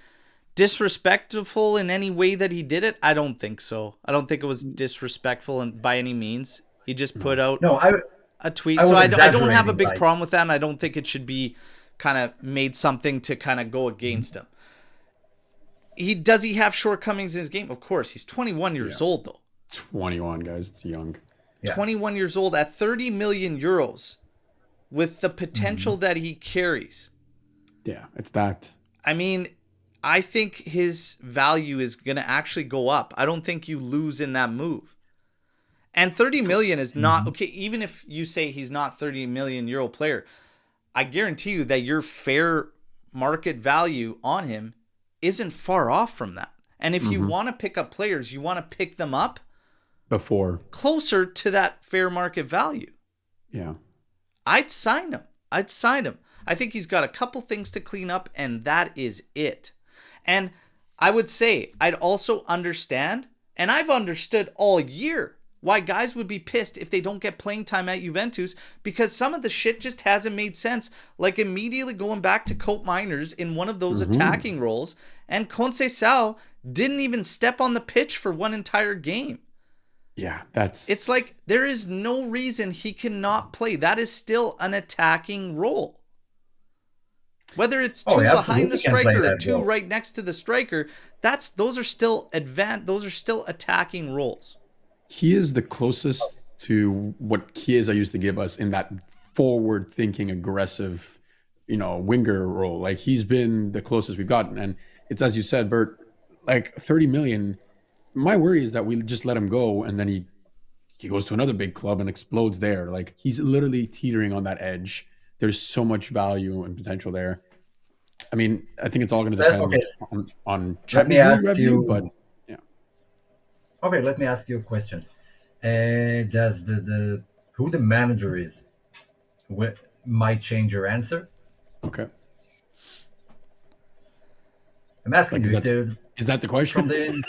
disrespectful in any way that he did it? I don't think so. I don't think it was disrespectful by any means. He just put out a tweet. So I don't have a big problem with that, and I don't think it should be kind of made something to kind of go against him. Does he have shortcomings in his game? Of course. He's 21 years old, though. 21, guys. It's young. Yeah. 21 years old at 30 million euros with the potential that he carries. Yeah, it's that. I mean, I think his value is going to actually go up. I don't think you lose in that move. And 30 million is not, okay, even if you say he's not 30 million euro player, I guarantee you that your fair market value on him isn't far off from that. And if you want to pick up players, you want to pick them up before closer to that fair market value. Yeah. I'd sign him. I think he's got a couple things to clean up, and that is it. And I would say I'd also understand, and I've understood all year, why guys would be pissed if they don't get playing time at Juventus, because some of the shit just hasn't made sense. Like immediately going back to Cope Miners in one of those attacking roles, and Conceição didn't even step on the pitch for one entire game. Yeah, it's like there is no reason he cannot play. That is still an attacking role. Whether it's two behind the striker or two right next to the striker, those are still attacking roles. He is the closest to what Chiesa used to give us in that forward-thinking, aggressive, winger role. Like, he's been the closest we've gotten. And it's, as you said, Bert, like 30 million. My worry is that we just let him go and then he goes to another big club and explodes there. Like, he's literally teetering on that edge. There's so much value and potential there. I mean, I think it's all going to depend on Champions League revenue, but yeah. Okay, let me ask you a question. Does who the manager is might change your answer? Okay. I'm asking is that the question?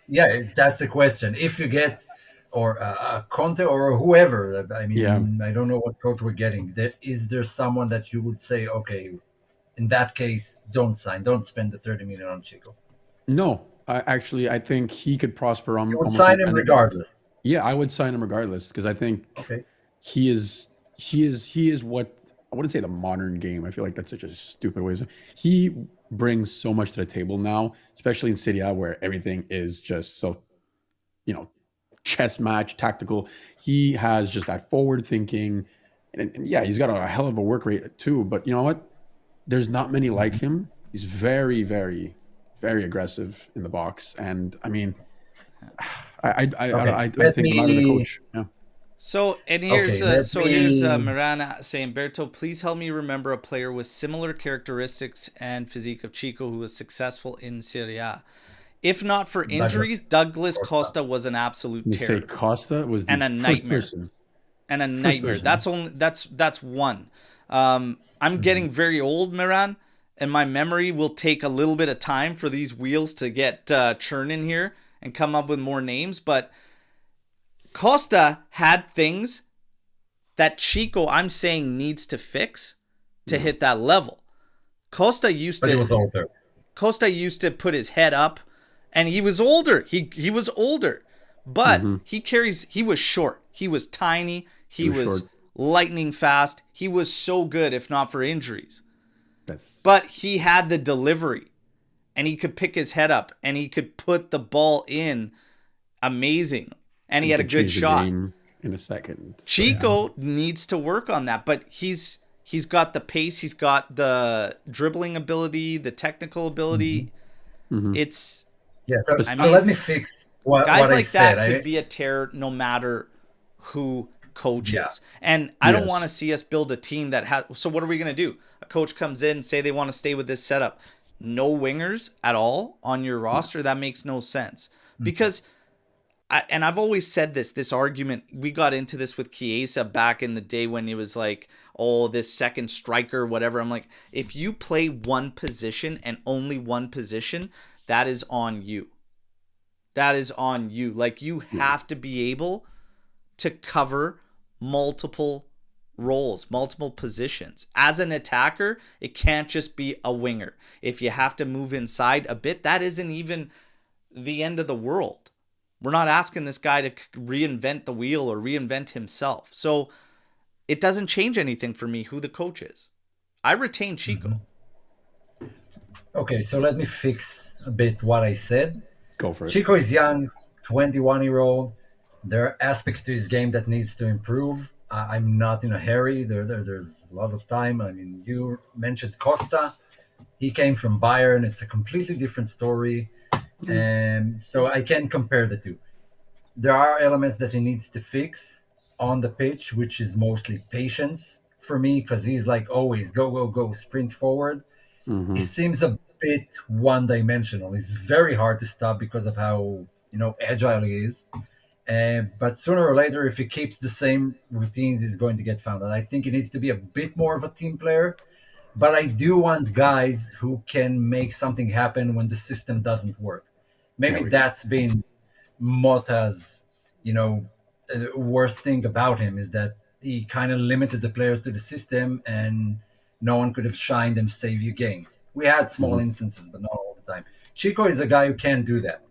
Yeah, that's the question. If you get Conte or whoever, I mean, I don't know what coach we're getting. Is there someone that you would say, okay, in that case, don't spend the 30 million on Chico? No, I think he could prosper on. You would sign him regardless. Yeah, I would sign him regardless because I think he is what I wouldn't say the modern game. I feel like that's such a stupid way to say. He brings so much to the table now, especially in Serie A where everything is just so, chess match, tactical. He has just that forward thinking, and yeah, he's got a hell of a work rate too. But you know what? There's not many like him. He's very, very, very aggressive in the box, and I mean, I think about the coach. Yeah. So, and here's Okay, here's Miranda saying, Berto, please help me remember a player with similar characteristics and physique of Chico who was successful in Serie A. If not for injuries, Douglas Costa was an absolute You terror say Costa was the and a first nightmare. person. And a nightmare. person. That's one. I'm getting very old, Miran, and my memory will take a little bit of time for these wheels to get churning here and come up with more names. But Costa had things that Chico, I'm saying, needs to fix to hit that level. Costa used But he was older. Costa used to put his head up, and he was older. He was older, but he was short. He was tiny. He was lightning fast. He was so good, if not for injuries. But he had the delivery, and he could pick his head up, and he could put the ball in amazing, and he had a good shot. In a second. Chico needs to work on that, but he's got the pace, he's got the dribbling ability, the technical ability. It's so let me fix what guys I like said. that could be a terror no matter who coach is. And I don't want to see us build a team that has. So what are we going to do? A coach comes in, say they want to stay with this setup. No wingers at all on your roster. That makes no sense. Because, I've always said this argument, we got into this with Chiesa back in the day when it was like, oh, this second striker, whatever. I'm like, if you play one position and only one position, that is on you. That is on you. Like, you have to be able to cover multiple roles, multiple positions. As an attacker, it can't just be a winger. If you have to move inside a bit, that isn't even the end of the world. We're not asking this guy to reinvent the wheel or reinvent himself. So it doesn't change anything for me who the coach is. I retain Chico. Okay, so let me fix a bit what I said. Go for it. Chico is young, 21-year-old. There are aspects to his game that needs to improve. I'm not in a hurry. There's a lot of time. I mean, you mentioned Costa. He came from Bayern. It's a completely different story. And so I can compare the two. There are elements that he needs to fix on the pitch, which is mostly patience for me, because he's like always go, sprint forward. He seems a bit one-dimensional. It's very hard to stop because of how agile he is. But sooner or later, if he keeps the same routines, he's going to get found out. I think he needs to be a bit more of a team player. But I do want guys who can make something happen when the system doesn't work. Maybe that's been Mota's, worst thing about him is that he kind of limited the players to the system and no one could have shined and saved you games. We had small instances, but not all the time. Chico is a guy who can do that.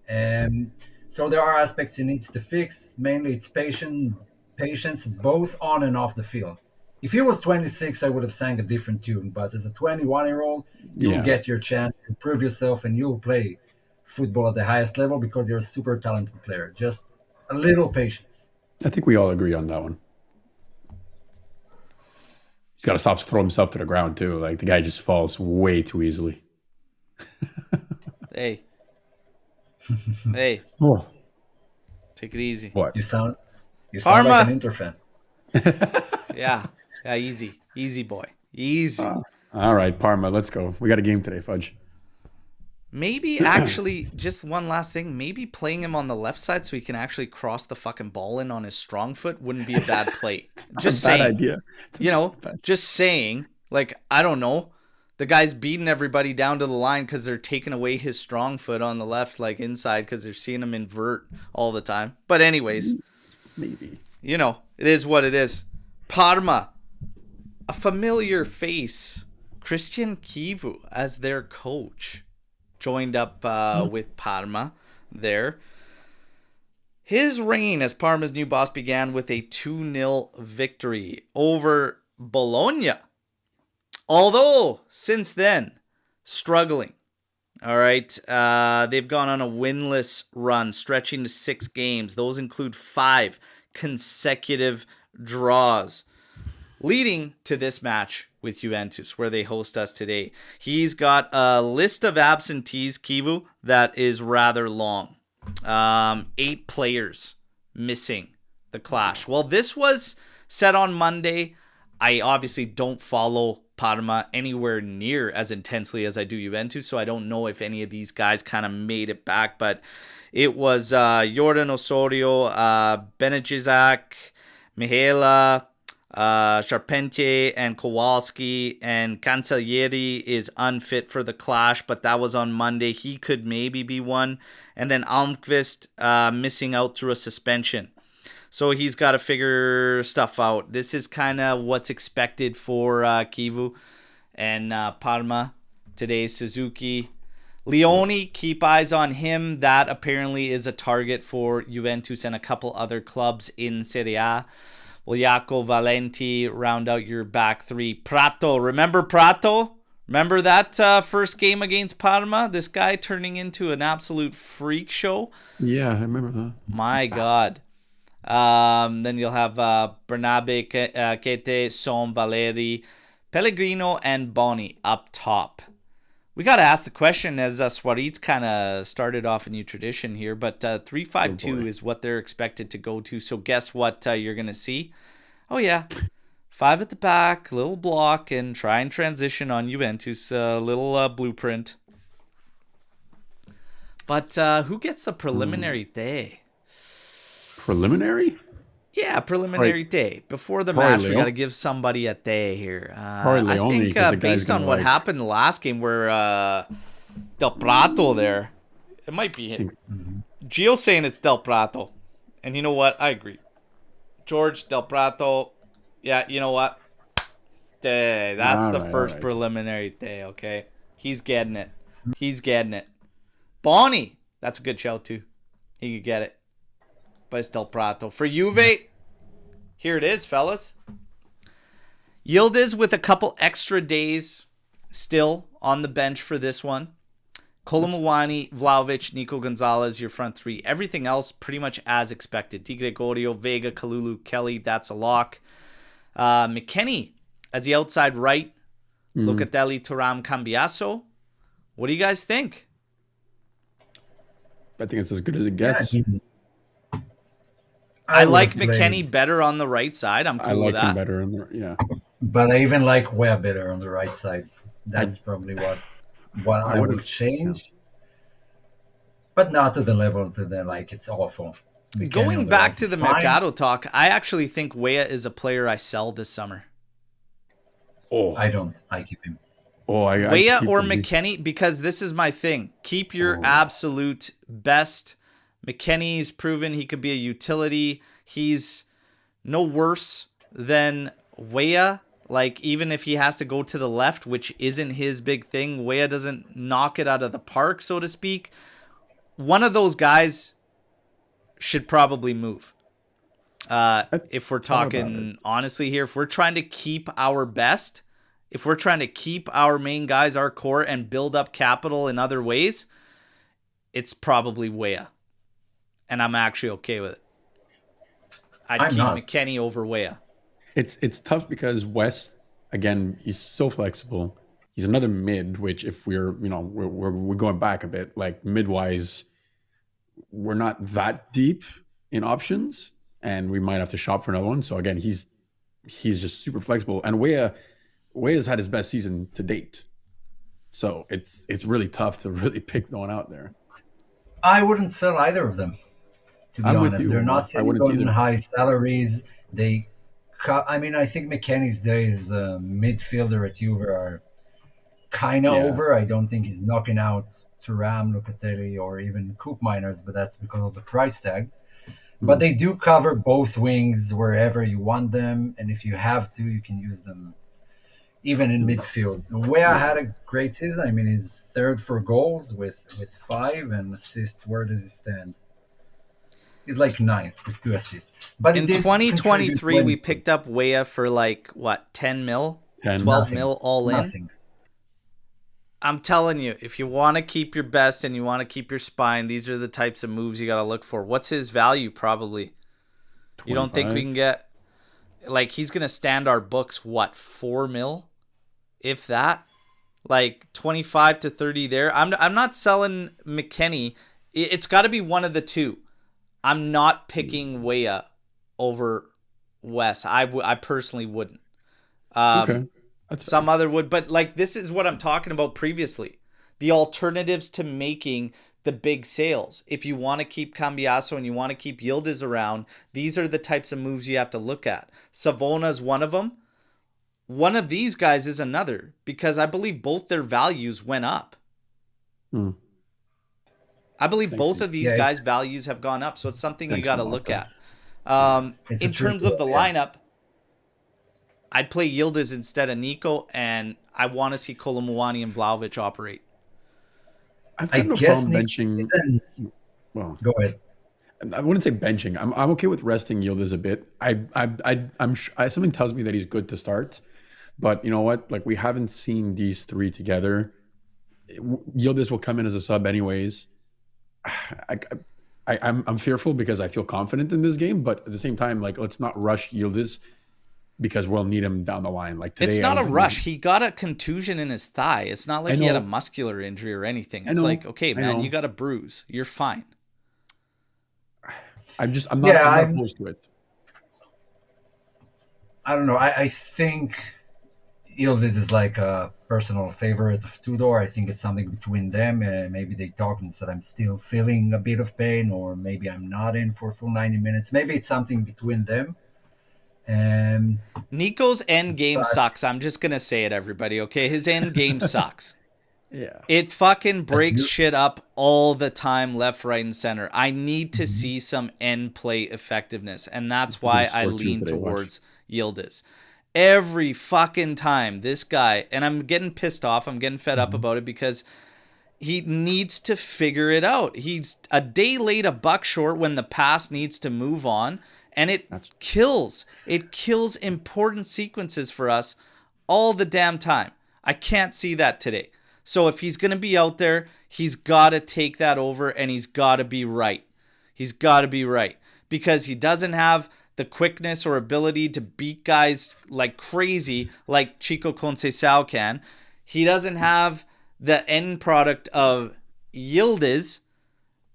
And so there are aspects he needs to fix. Mainly it's patience, both on and off the field. If he was 26, I would have sang a different tune. But as a 21-year-old, you'll get your chance to prove yourself and you'll play football at the highest level because you're a super talented player. Just a little patience. I think we all agree on that one. He's got to stop throwing himself to the ground, too. Like, the guy just falls way too easily. Hey. Oh. Take it easy. What? You sound Parma. like an Inter fan. Yeah, easy boy, easy. All right, Parma, let's go. We got a game today, Fudge. Maybe actually, just one last thing. Maybe playing him on the left side so he can actually cross the fucking ball in on his strong foot wouldn't be a bad play. Just saying. Bad idea. Just saying. Like, I don't know. The guy's beating everybody down to the line because they're taking away his strong foot on the left, like inside, because they're seeing him invert all the time. But anyways, maybe. It is what it is. Parma, a familiar face, Christian Chivu as their coach, joined up with Parma there. His reign as Parma's new boss began with a 2-0 victory over Bologna. Although, since then, struggling. All right, they've gone on a winless run, stretching to 6 games. Those include 5 consecutive draws, leading to this match with Juventus, where they host us today. He's got a list of absentees, Chivu, that is rather long. 8 players missing the clash? Well, this was set on Monday. I obviously don't follow Parma anywhere near as intensely as I do Juventus, so I don't know if any of these guys kind of made it back, but it was Jordan Osorio, Benejizak, Mihela, Charpentier, and Kowalski, and Cancellieri is unfit for the clash, but that was on Monday. He could maybe be one. And then Almqvist missing out through a suspension. So he's got to figure stuff out. This is kind of what's expected for Kivu and Parma. Today's Suzuki. Leone, keep eyes on him. That apparently is a target for Juventus and a couple other clubs in Serie A. Well, Jaco Valenti round out your back three. Prato, remember Prato? Remember that first game against Parma? This guy turning into an absolute freak show. Yeah, I remember that. My God. Then you'll have Bernabe, Kete, Som, Valeri, Pellegrino, and Boni up top. We got to ask the question as Suarez kind of started off a new tradition here, but 3-5-2 is what they're expected to go to. So guess what you're going to see? Oh, yeah. 5 at the back, little block, and try and transition on Juventus. Little blueprint. But who gets the preliminary day? Preliminary? Yeah, preliminary day. Before the match, we got to give somebody a day here. I think based on what happened the last game where Del Prato there, it might be him. Gio's saying it's Del Prato. And you know what? I agree. George, Del Prato, yeah, you know what? That's the first preliminary day, okay? He's getting it. He's getting it. Boni, that's a good shout too. He could get it. But it's Del Prato. For Juve, here it is, fellas. Yildiz with a couple extra days still on the bench for this one. Kolomouani, Vlahovic, Nico Gonzalez, your front three. Everything else pretty much as expected. Di Gregorio, Vega, Kalulu, Kelly, that's a lock. McKennie as the outside right. Locatelli, Thuram, Cambiaso. What do you guys think? I think it's as good as it gets. Yeah, I like McKennie better on the right side. I'm cool with that. I like him better on the yeah. But I even like Wea better on the right side. That's probably what I would change. But not to the level to the like it's awful. Going back to the Mercado talk, I actually think Wea is a player I sell this summer. Oh, I don't. I keep him. Wea or McKennie, because this is my thing. Keep your absolute best. McKennie's proven he could be a utility. He's no worse than Wea. Like, even if he has to go to the left, which isn't his big thing, Wea doesn't knock it out of the park, so to speak. One of those guys should probably move. If we're talking honestly here, if we're trying to keep our best, if we're trying to keep our main guys, our core, and build up capital in other ways, it's probably Wea. And I'm actually okay with it. I'd keep McKennie over Wea. It's tough because West, again, he's so flexible. He's another mid, which if we're going back a bit, like mid-wise, we're not that deep in options, and we might have to shop for another one. So again, he's just super flexible. And Wea's had his best season to date. So it's really tough to really pick one out there. I wouldn't sell either of them. To be honest, they're not on high salaries. I think McKennie's days midfielder at Juve are kind of over. I don't think he's knocking out Thuram, Locatelli, or even Coop Miners, but that's because of the price tag. But they do cover both wings wherever you want them, and if you have to, you can use them even in midfield. Wea had a great season. I mean, he's third for goals with 5 and assists. Where does he stand? He's like 9th with 2 assists. But in 2023, we picked up Wea for like, what, 10 mil? 12 mil all in? Nothing. I'm telling you, if you want to keep your best and you want to keep your spine, these are the types of moves you got to look for. What's his value, probably? 25. You don't think we can get... Like, he's going to stand our books, what, 4 mil? If that? Like, 25 to 30 there. I'm not selling McKennie. It's got to be one of the two. I'm not picking Wea over Wes. I personally wouldn't. Okay. Some other would, but like this is what I'm talking about previously. The alternatives to making the big sales. If you want to keep Cambiasso and you want to keep Yildiz around, these are the types of moves you have to look at. Savona is one of them. One of these guys is another, because I believe both their values went up. I believe both of these guys' values have gone up, so it's something you got to look at. In terms of the lineup, I'd play Yildiz instead of Nico, and I want to see Kolo Muani and Vlahovic operate. I've got no problem benching. Well, go ahead. I wouldn't say benching. I'm okay with resting Yildiz a bit. Something tells me that he's good to start, but you know what? Like, we haven't seen these three together. Yildiz will come in as a sub anyways. I'm fearful because I feel confident in this game, but at the same time, like, let's not rush Yildiz because we'll need him down the line. Like today, it's not a rush. He got a contusion in his thigh. It's not like he had a muscular injury or anything. It's like, okay, man, you got a bruise. You're fine. I'm not opposed to it. I don't know. I think Yildiz is like a personal favorite of Tudor. I think it's something between them. Maybe they talked and said I'm still feeling a bit of pain, or maybe I'm not in for full 90 minutes. Maybe it's something between them. Nico's end game sucks. I'm just going to say it, everybody, okay? His end game sucks. Yeah. It fucking breaks shit up all the time, left, right, and center. I need to see some end play effectiveness, and that's why I lean towards Yildiz. Every fucking time, this guy, and I'm getting pissed off, I'm getting fed up about it because he needs to figure it out. He's a day late, a buck short when the pass needs to move on, and it kills important sequences for us all the damn time. I can't see that today. So if he's going to be out there, he's got to take that over, and he's got to be right. He's got to be right, because he doesn't have the quickness or ability to beat guys like crazy like Chico Conceição can. He doesn't have the end product of Yildiz,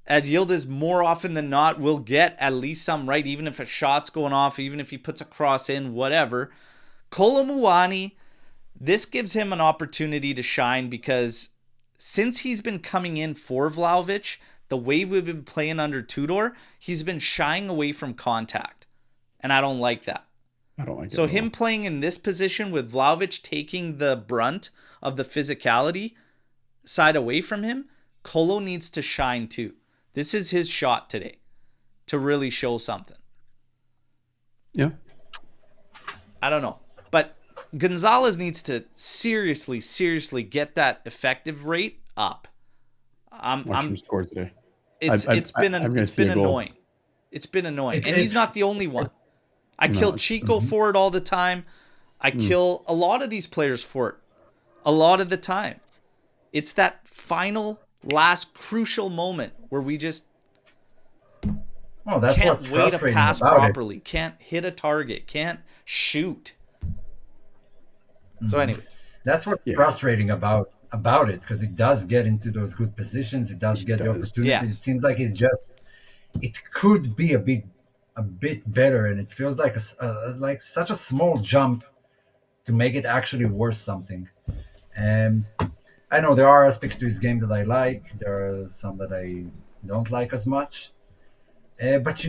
as Yildiz more often than not will get at least some right, even if a shot's going off, even if he puts a cross in, whatever. Kolo Muani, this gives him an opportunity to shine, because since he's been coming in for Vlahovic, the way we've been playing under Tudor, he's been shying away from contact. And I don't like that. I don't like it. So him playing in this position with Vlahovic taking the brunt of the physicality side away from him, Kolo needs to shine too. This is his shot today to really show something. Yeah. I don't know. But Gonzalez needs to seriously get that effective rate up. Watch him score today. It's been annoying. It's been annoying. And he's not the only one. I kill Chico for it all the time. I kill a lot of these players for it a lot of the time. It's that final, last crucial moment where we just can't wait to pass properly, can't hit a target, can't shoot. So anyways. That's what's frustrating about it, because it does get into those good positions. It does get the opportunities. Yes. It seems like it could be a bit better, and it feels like like such a small jump to make it actually worth something. I know there are aspects to his game that I like. There are some that I don't like as much. But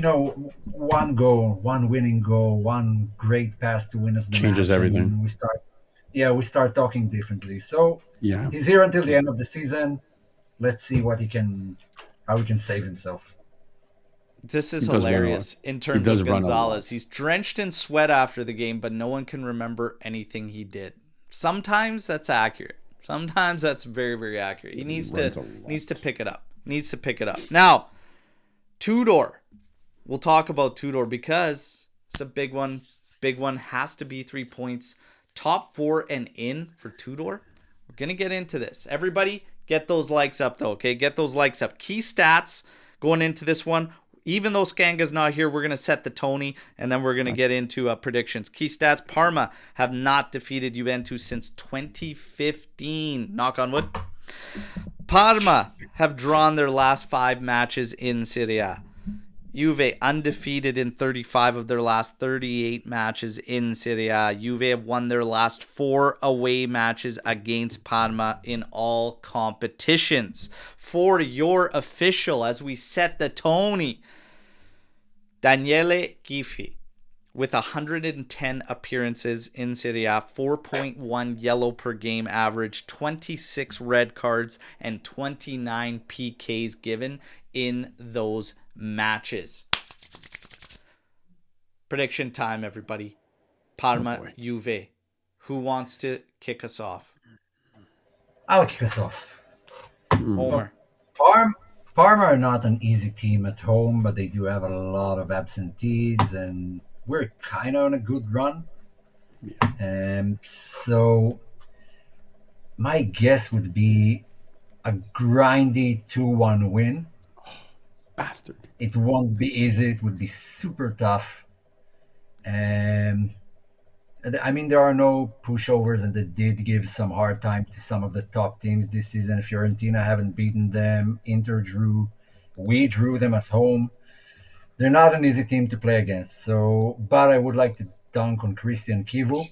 one goal, one winning goal, one great pass to win us the changes match, everything. We start talking differently. So he's here until the end of the season. Let's see how he can save himself. This is hilarious in terms of Gonzalez. He's drenched in sweat after the game, but no one can remember anything he did. Sometimes that's accurate. Sometimes that's very, very accurate. He needs to pick it up. Now, Tudor. We'll talk about Tudor because it's a big one. Big one has to be 3 points. Top 4 and in for Tudor. We're going to get into this. Everybody, get those likes up though, okay? Get those likes up. Key stats going into this one. Even though Skanga's not here, we're going to set the Tony, and then we're going to get into predictions. Key stats, Parma have not defeated Juventus since 2015. Knock on wood. Parma have drawn their last 5 matches in Serie A. Juve undefeated in 35 of their last 38 matches in Serie A. Juve have won their last 4 away matches against Parma in all competitions. For your official, as we set the Tony, Daniele Giffi, with 110 appearances in Serie A, 4.1 yellow per game average, 26 red cards, and 29 PKs given in those matches. Prediction time, everybody. Parma, Juve. Who wants to kick us off? I'll kick us off. Homer. Parma are not an easy team at home, but they do have a lot of absentees, and we're kind of on a good run. So my guess would be a grindy 2-1 win. Bastard. It won't be easy. It would be super tough. I mean, there are no pushovers, and they did give some hard time to some of the top teams this season. Fiorentina haven't beaten them. Inter drew. We drew them at home. They're not an easy team to play against. But I would like to dunk on Christian Kivu.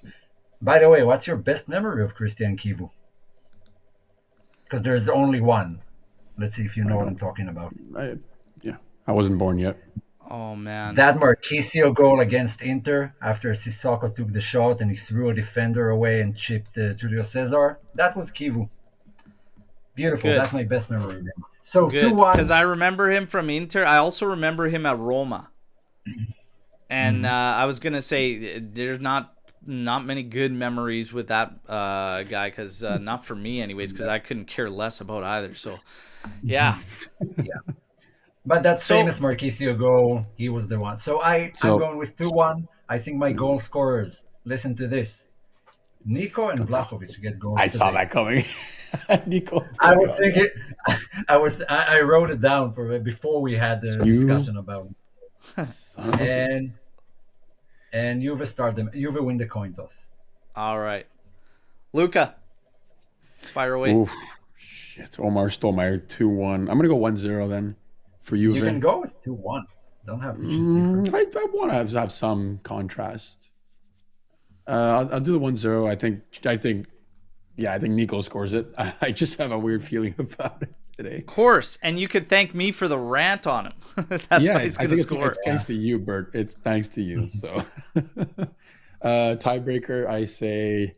By the way, what's your best memory of Christian Kivu? Because there's only one. Let's see if you know what I'm talking about. I wasn't born yet. Oh, man. That Marchisio goal against Inter after Sissoko took the shot and he threw a defender away and chipped Julio Cesar. That was Kivu. Beautiful. Good. That's my best memory. So Good, 2-1. because I remember him from Inter. I also remember him at Roma. And I was going to say, there's not many good memories with that guy, because not for me anyways, because I couldn't care less about either. So, yeah. Yeah. But that famous Marchisio goal, he was the one. So I'm going with 2-1. I think my goal scorers, listen to this. Nico and Vlahovic get goals. I saw that coming. Nico. I was thinking, I wrote it down before we had the discussion about it. And Juve win the coin toss. All right. Luca, fire away. Oof, shit. Omar stole my 2-1. I'm going to go 1-0 then for Juve. You can go with 2-1. Don't have to choose different. I want to have some contrast. I'll do the 1-0. I think Nico scores it. I just have a weird feeling about it today. Of course. And you could thank me for the rant on him. That's why he's going to score. It's thanks to you, Bert. It's thanks to you. So, tiebreaker, I say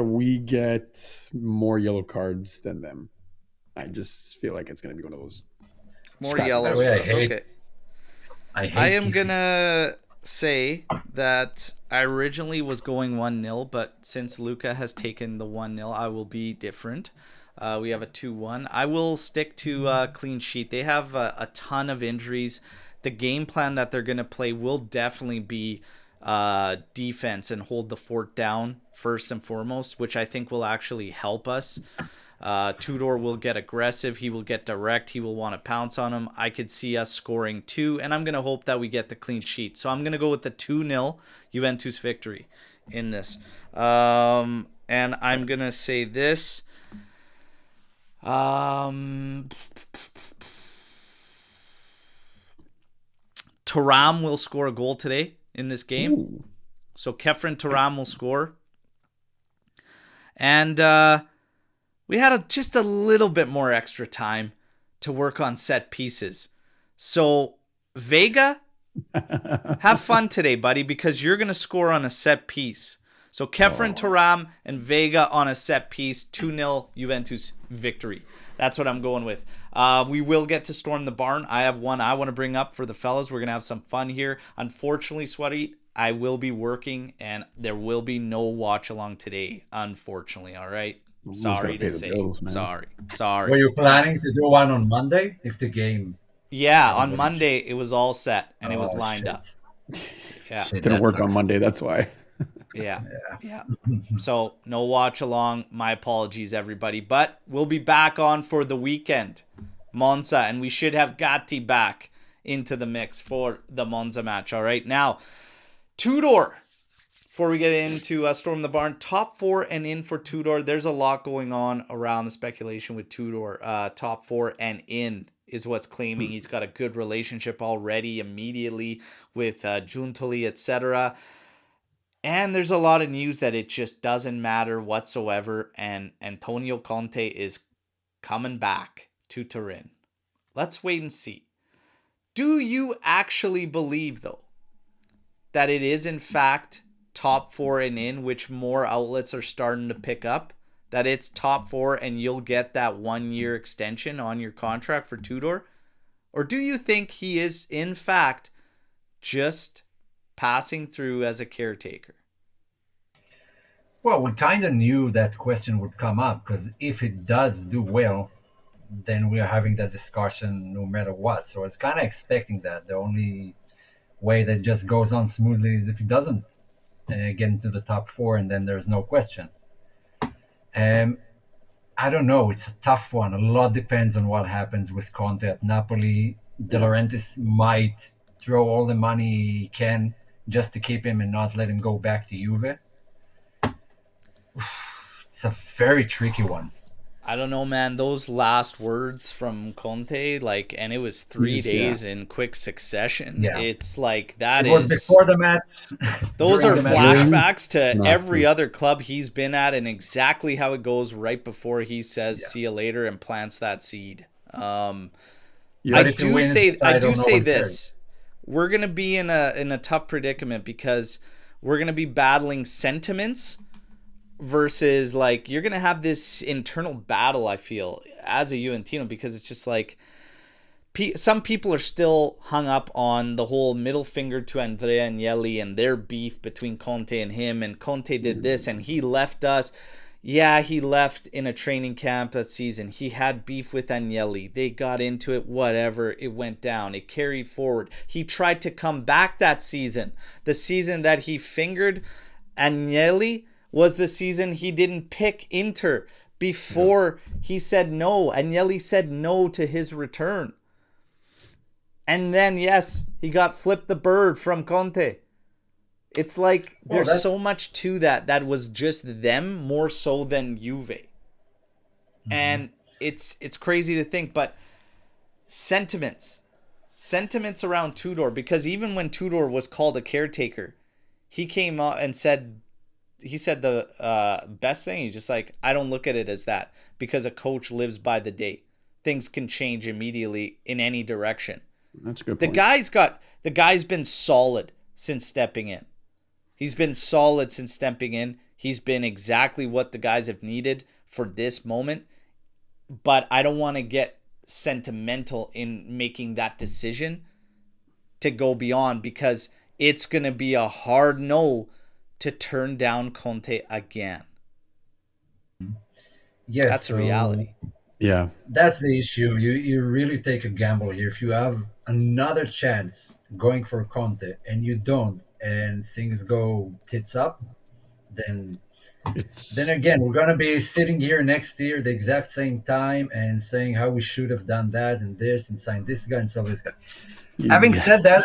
we get more yellow cards than them. I just feel like it's going to be one of those. More yellows for us. Okay. I am going to say that I originally was going 1-0, but since Luca has taken the 1-0, I will be different. We have a 2-1. I will stick to clean sheet. They have a ton of injuries. The game plan that they're going to play will definitely be defense and hold the fort down first and foremost, which I think will actually help us. Tudor will get aggressive. He will get direct. He will want to pounce on him. I could see us scoring 2, and I'm going to hope that we get the clean sheet. So I'm going to go with the 2-0 Juventus victory in this. And I'm going to say this. Thuram will score a goal today in this game. Ooh. So Kefren Thuram will score. And we had just a little bit more extra time to work on set pieces. So Vega, have fun today, buddy, because you're going to score on a set piece. So Kefren Thuram and Vega on a set piece, 2-0 Juventus victory. That's what I'm going with. We will get to storm the barn. I have one I want to bring up for the fellas. We're going to have some fun here. Unfortunately, Sweaty, I will be working, and there will be no watch along today, unfortunately, all right? Sorry to say. Sorry. Were you planning to do one on Monday if the game? Yeah, on Monday it was all set, and it was lined up. Yeah. Didn't work on Monday, that's why. Yeah. So no watch along. My apologies, everybody. But we'll be back on for the weekend, Monza, and we should have Gatti back into the mix for the Monza match. All right. Now, Tudor. Before we get into Storm the Barn, top 4 and in for Tudor. There's a lot going on around the speculation with Tudor. Top 4 and in is what's claiming he's got a good relationship already immediately with Giuntoli, etc. And there's a lot of news that it just doesn't matter whatsoever, and Antonio Conte is coming back to Turin. Let's wait and see. Do you actually believe, though, that it is in fact top 4 and in, which more outlets are starting to pick up? That it's top 4 and you'll get that 1-year extension on your contract for Tudor? Or do you think he is in fact just passing through as a caretaker? Well, we kind of knew that question would come up, because if it does do well, then we are having that discussion no matter what. So I was kind of expecting that. The only way that just goes on smoothly is if it doesn't get into the top 4, and then there's no question. I don't know. It's a tough one. A lot depends on what happens with Conte at Napoli. De Laurentiis might throw all the money he can just to keep him and not let him go back to Juve. It's a very tricky one. I don't know, man. Those last words from Conte, like, and it was 3 days in quick succession. Yeah. It's like that it was before the match. Those are flashbacks to every other club he's been at, and exactly how it goes right before he says "see you later" and plants that seed. I do say this: we're gonna be in a tough predicament, because we're gonna be battling sentiments versus, like, you're gonna have this internal battle, I feel, as a Juventino, because it's just like some people are still hung up on the whole middle finger to Andrea Agnelli and their beef between Conte and him, and Conte did this and he left us. Yeah, he left in a training camp that season. He had beef with Agnelli. They got into it, whatever. It went down. It carried forward. He tried to come back that season. The season that he fingered Agnelli was the season he didn't pick Inter before he said no. Agnelli said no to his return. And then, yes, he got flipped the bird from Conte. It's like there's so much to that was just them more so than Juve. Mm-hmm. And it's crazy to think, but sentiments around Tudor, because even when Tudor was called a caretaker, he came out and said the best thing. He's just like, I don't look at it as that, because a coach lives by the day. Things can change immediately in any direction. That's a good point. The guy's been solid since stepping in. He's been solid since stepping in. He's been exactly what the guys have needed for this moment. But I don't want to get sentimental in making that decision to go beyond, because it's going to be a hard no to turn down Conte again. Yes, that's a reality. Yeah, that's the issue. You really take a gamble here. If you have another chance going for Conte and you don't, and things go tits up, then again we're gonna be sitting here next year the exact same time and saying how we should have done that and this and signed this guy and so this guy. Having said that,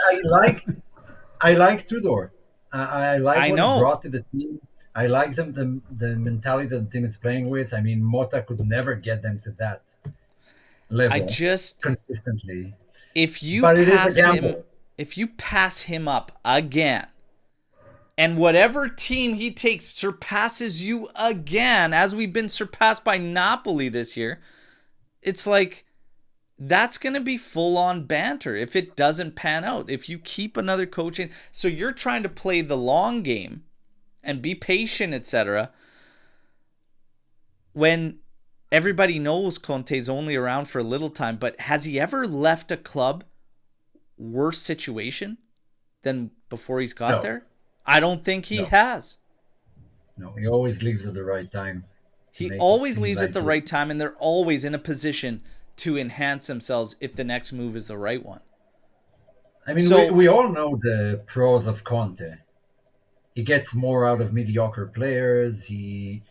I like Tudor. I like what he brought to the team. I like the mentality that the team is playing with. I mean, Mota could never get them to that level consistently. If you pass him up again, and whatever team he takes surpasses you again, as we've been surpassed by Napoli this year, it's like, that's going to be full-on banter if it doesn't pan out. If you keep another coach in, so you're trying to play the long game and be patient, etc., when everybody knows Conte's only around for a little time. But has he ever left a club worse situation than before he's got there? I don't think he has. No, he always leaves at the right time. He always leaves at the right time, and they're always in a position to enhance themselves if the next move is the right one. I mean, we all know the pros of Conte. He gets more out of mediocre players. He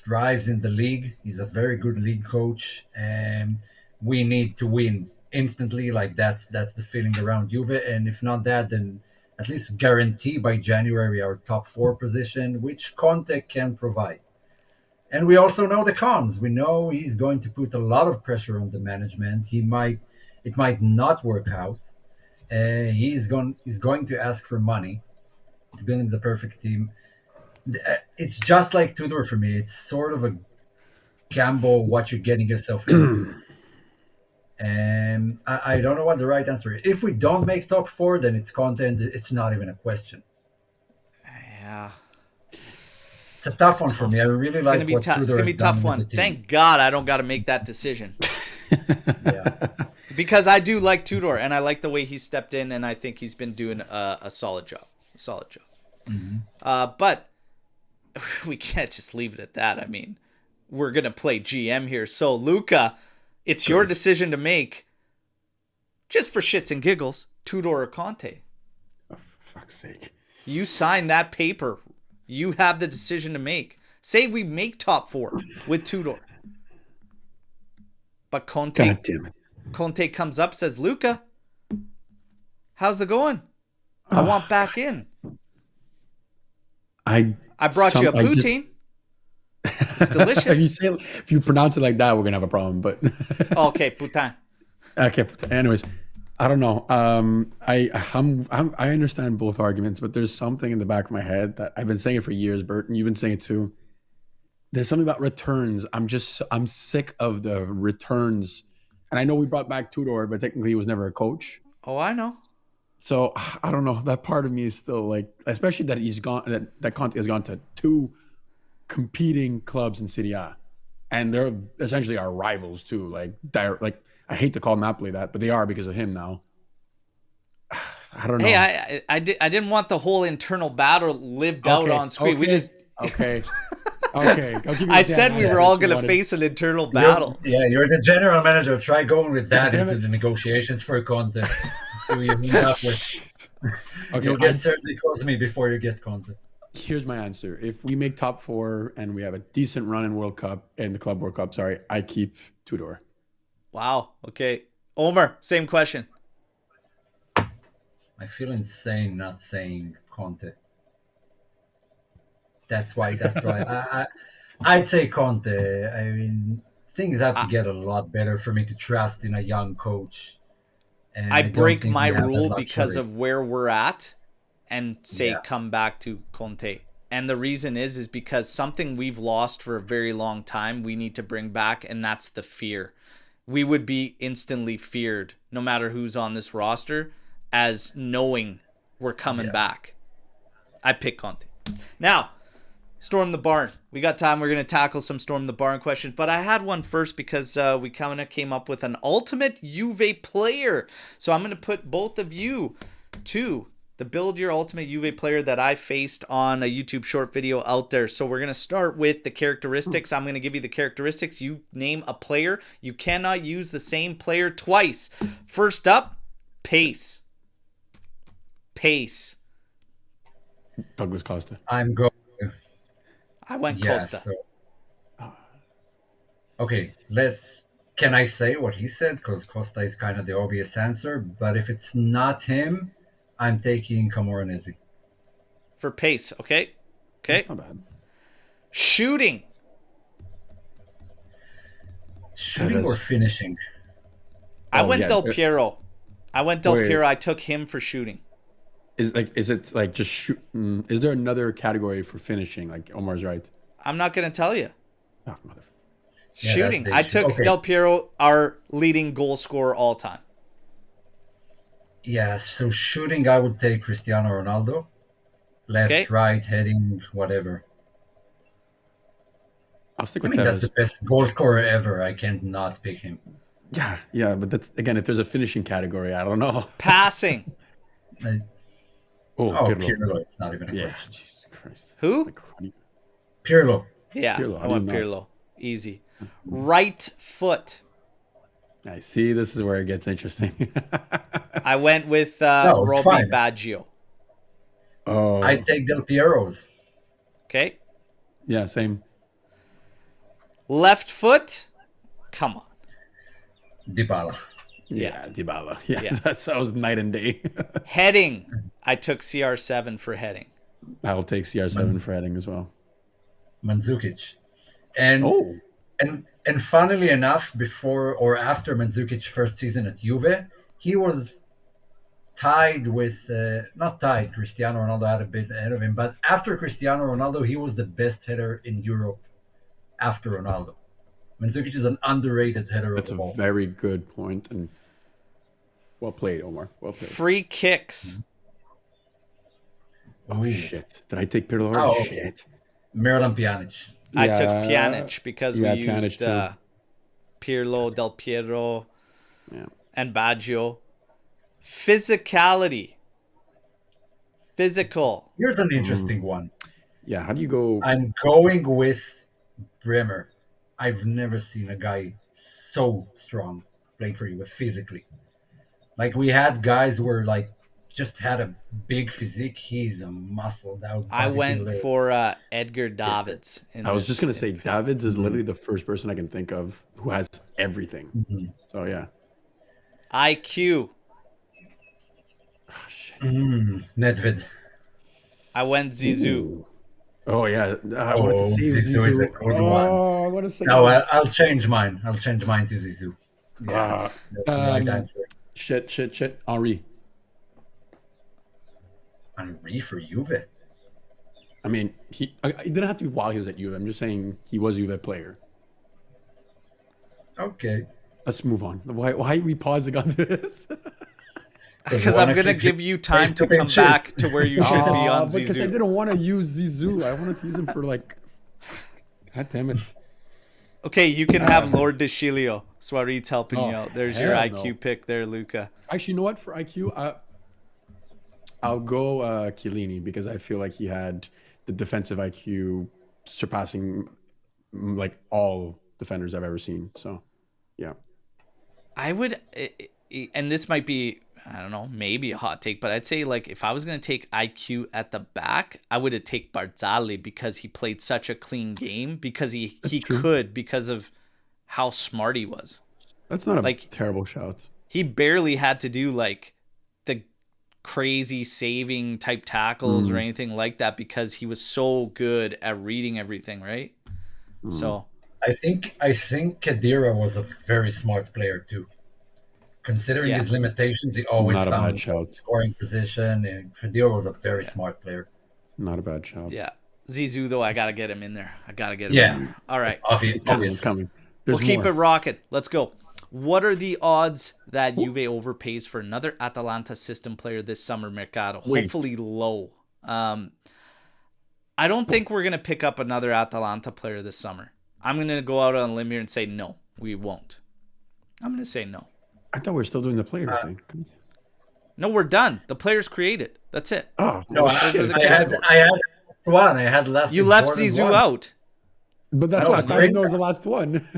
thrives in the league. He's a very good league coach, and we need to win instantly. Like that's the feeling around Juve, and if not that, then at least guarantee by January our top 4 position, which Conte can provide. And we also know the cons. We know he's going to put a lot of pressure on the management. He might It might not work out. He's going to ask for money to build the perfect team. It's just like Tudor for me. It's sort of a gamble what you're getting yourself into. And I don't know what the right answer is. If we don't make top four, then it's content. It's not even a question. Yeah. It's a tough one for me. I really It's like gonna be what tough. Tudor It's gonna be has a tough done with one. the team. Thank God I don't got to make that decision. Yeah. Because I do like Tudor, and I like the way he stepped in, and I think he's been doing a solid job. But we can't just leave it at that. I mean, we're going to play GM here. So, Luca, it's your decision to make, just for shits and giggles, Tudor or Conte. Oh, for fuck's sake. You sign that paper. You have the decision to make. Say we make top four with Tudor. But God damn it. Conte comes up, says, Luca, how's it going? I want back in. I brought you a poutine. It's delicious. if you pronounce it like that, we're gonna have a problem. But okay, putain. Okay. Anyways, I don't know. I understand both arguments, but there's something in the back of my head that I've been saying it for years, Burton. You've been saying it too. There's something about returns. I'm sick of the returns. And I know we brought back Tudor, but technically he was never a coach. Oh, I know. So I don't know. That part of me is still like, especially that he's gone, that Conte has gone to two competing clubs in Serie A, and they're essentially our rivals too. Like I hate to call Napoli that, but they are because of him now. I don't know. Hey, I didn't want the whole internal battle lived out on screen. We just okay. Okay. I said we were all going to face an internal battle. You're the general manager. Try going with that into the negotiations for Conte. So you end up with. Okay, you'll get Sergio Cosmi before you get Conte. Here's my answer. If we make top four and we have a decent run in World Cup, in the Club World Cup, I keep Tudor. Wow. Okay. Omer, same question. I feel insane not saying Conte. That's why I'd say Conte. I mean, things have to get a lot better for me to trust in a young coach. And I break my rule because of where we're at and say come back to Conte. And the reason is because something we've lost for a very long time we need to bring back, and that's the fear. We would be instantly feared, no matter who's on this roster, as knowing we're coming back. I pick Conte. Now, Storm the Barn. We got time. We're going to tackle some Storm the Barn questions. But I had one first because we kind of came up with an ultimate Juve player. So I'm going to put both of you to the Build Your Ultimate Juve player that I faced on a YouTube short video out there. So we're going to start with the characteristics. I'm going to give you the characteristics. You name a player. You cannot use the same player twice. First up, pace. Pace. Douglas Costa. I'm going. I went Costa. Okay, can I say what he said? Because Costa is kind of the obvious answer. But if it's not him, I'm taking Camoranesi. For pace, okay? Okay. That's not bad. Shooting. Shooting or finishing? I went Del Piero. I took him for shooting. Is it like just shoot? Is there another category for finishing? Like Omar's right. I'm not going to tell you. Oh, mother. Shooting. I took Del Piero, our leading goal scorer all time. Yeah, so shooting, I would take Cristiano Ronaldo. Left, right, heading, whatever. I'll stick with that's the best goal scorer ever. I can't not pick him. Yeah, but that's again, if there's a finishing category, I don't know. Passing. Pirlo. It's not even a question. Jesus Christ. Who? Pirlo. Yeah, I went Pirlo. Easy. Right foot. I see. This is where it gets interesting. I went with Robbie Baggio. Oh. I take Del Piero's. Okay. Yeah, same. Left foot. Come on. Dybala. Yeah, Dybala. Yeah. That was night and day. Heading. I took CR7 for heading. I will take CR7 for heading as well. Mandzukic. And And funnily enough, before or after Mandzukic's first season at Juve, he was tied with, not tied, Cristiano Ronaldo had a bit ahead of him, but after Cristiano Ronaldo, he was the best header in Europe after Ronaldo. Mandzukic is an underrated header That's of the a ball. very good point, and well played, Omar. Well played. Free kicks. Oh, shit. Did I take Pirlo? Oh, Oh, okay. shit. Miralem Pjanic. I took Yeah, Pjanic because we Pjanic used too. Pirlo, Del Piero, Yeah. and Baggio. Physicality. Physical. Here's an interesting one. Yeah, how do you go? I'm going with Bremer. I've never seen a guy so strong playing for you physically. Like, we had guys who were like just had a big physique. He's a muscled out. I went bodybuilder. for Edgar Davids. I was just going to say, physical. Davids is literally the first person I can think of who has everything. Mhm. So, yeah. IQ. Oh, shit. Nedved. I went Zizou. Ooh. Oh, yeah. I wanted to say Zizou is a Zizou. good one. Oh, I want to say No, I'll change mine. I'll change mine to Zizou. Yeah, that's the right answer. Shit. Henri. Henri for Juve. I mean, he didn't have to be while he was at Juve. I'm just saying he was a Juve player. Okay. Let's move on. Why are we pausing on this? Because I'm going to give you time to come back to where you should be on Because I Zizou. didn't want to use Zizou. I wanted to use him for like... God damn it. Okay, you can have Lord Deschilio. Suarez helping you out. There's your hell IQ no. pick there, Luca. Actually, you know what? For IQ, I'll go Chiellini because I feel like he had the defensive IQ surpassing like all defenders I've ever seen. So, yeah. I would, and this might be, I don't know, maybe a hot take, but I'd say like if I was going to take IQ at the back, I would have taken Barzagli because he played such a clean game because he could because of how smart he was. That's not a Like- terrible shout. He barely had to do like the crazy saving type tackles or anything like that because he was so good at reading everything, right? So I think Khedira was a very smart player too. Considering Yeah. his limitations, he always Not a found bad shout. scoring position. And Khedira was a very smart player. Not a bad shout. yeah, Zizou though, I gotta get him in there. I gotta get him Yeah. in there. All right. Obvious. It's coming. There's We'll keep more. it rocking. Let's go. What are the odds that Juve overpays for another Atalanta system player this summer mercado? Wait. Hopefully low. I don't think we're going to pick up another Atalanta player this summer. I'm going to go out on a limb here and say no, we won't. I'm going to say no. I thought we were still doing the player thing. No, we're done. The player's created. That's it. Oh, No, Those are the I had one. I had less. You left important Zizou one. out. but that's No, not I didn't know it was Grinta. the last one.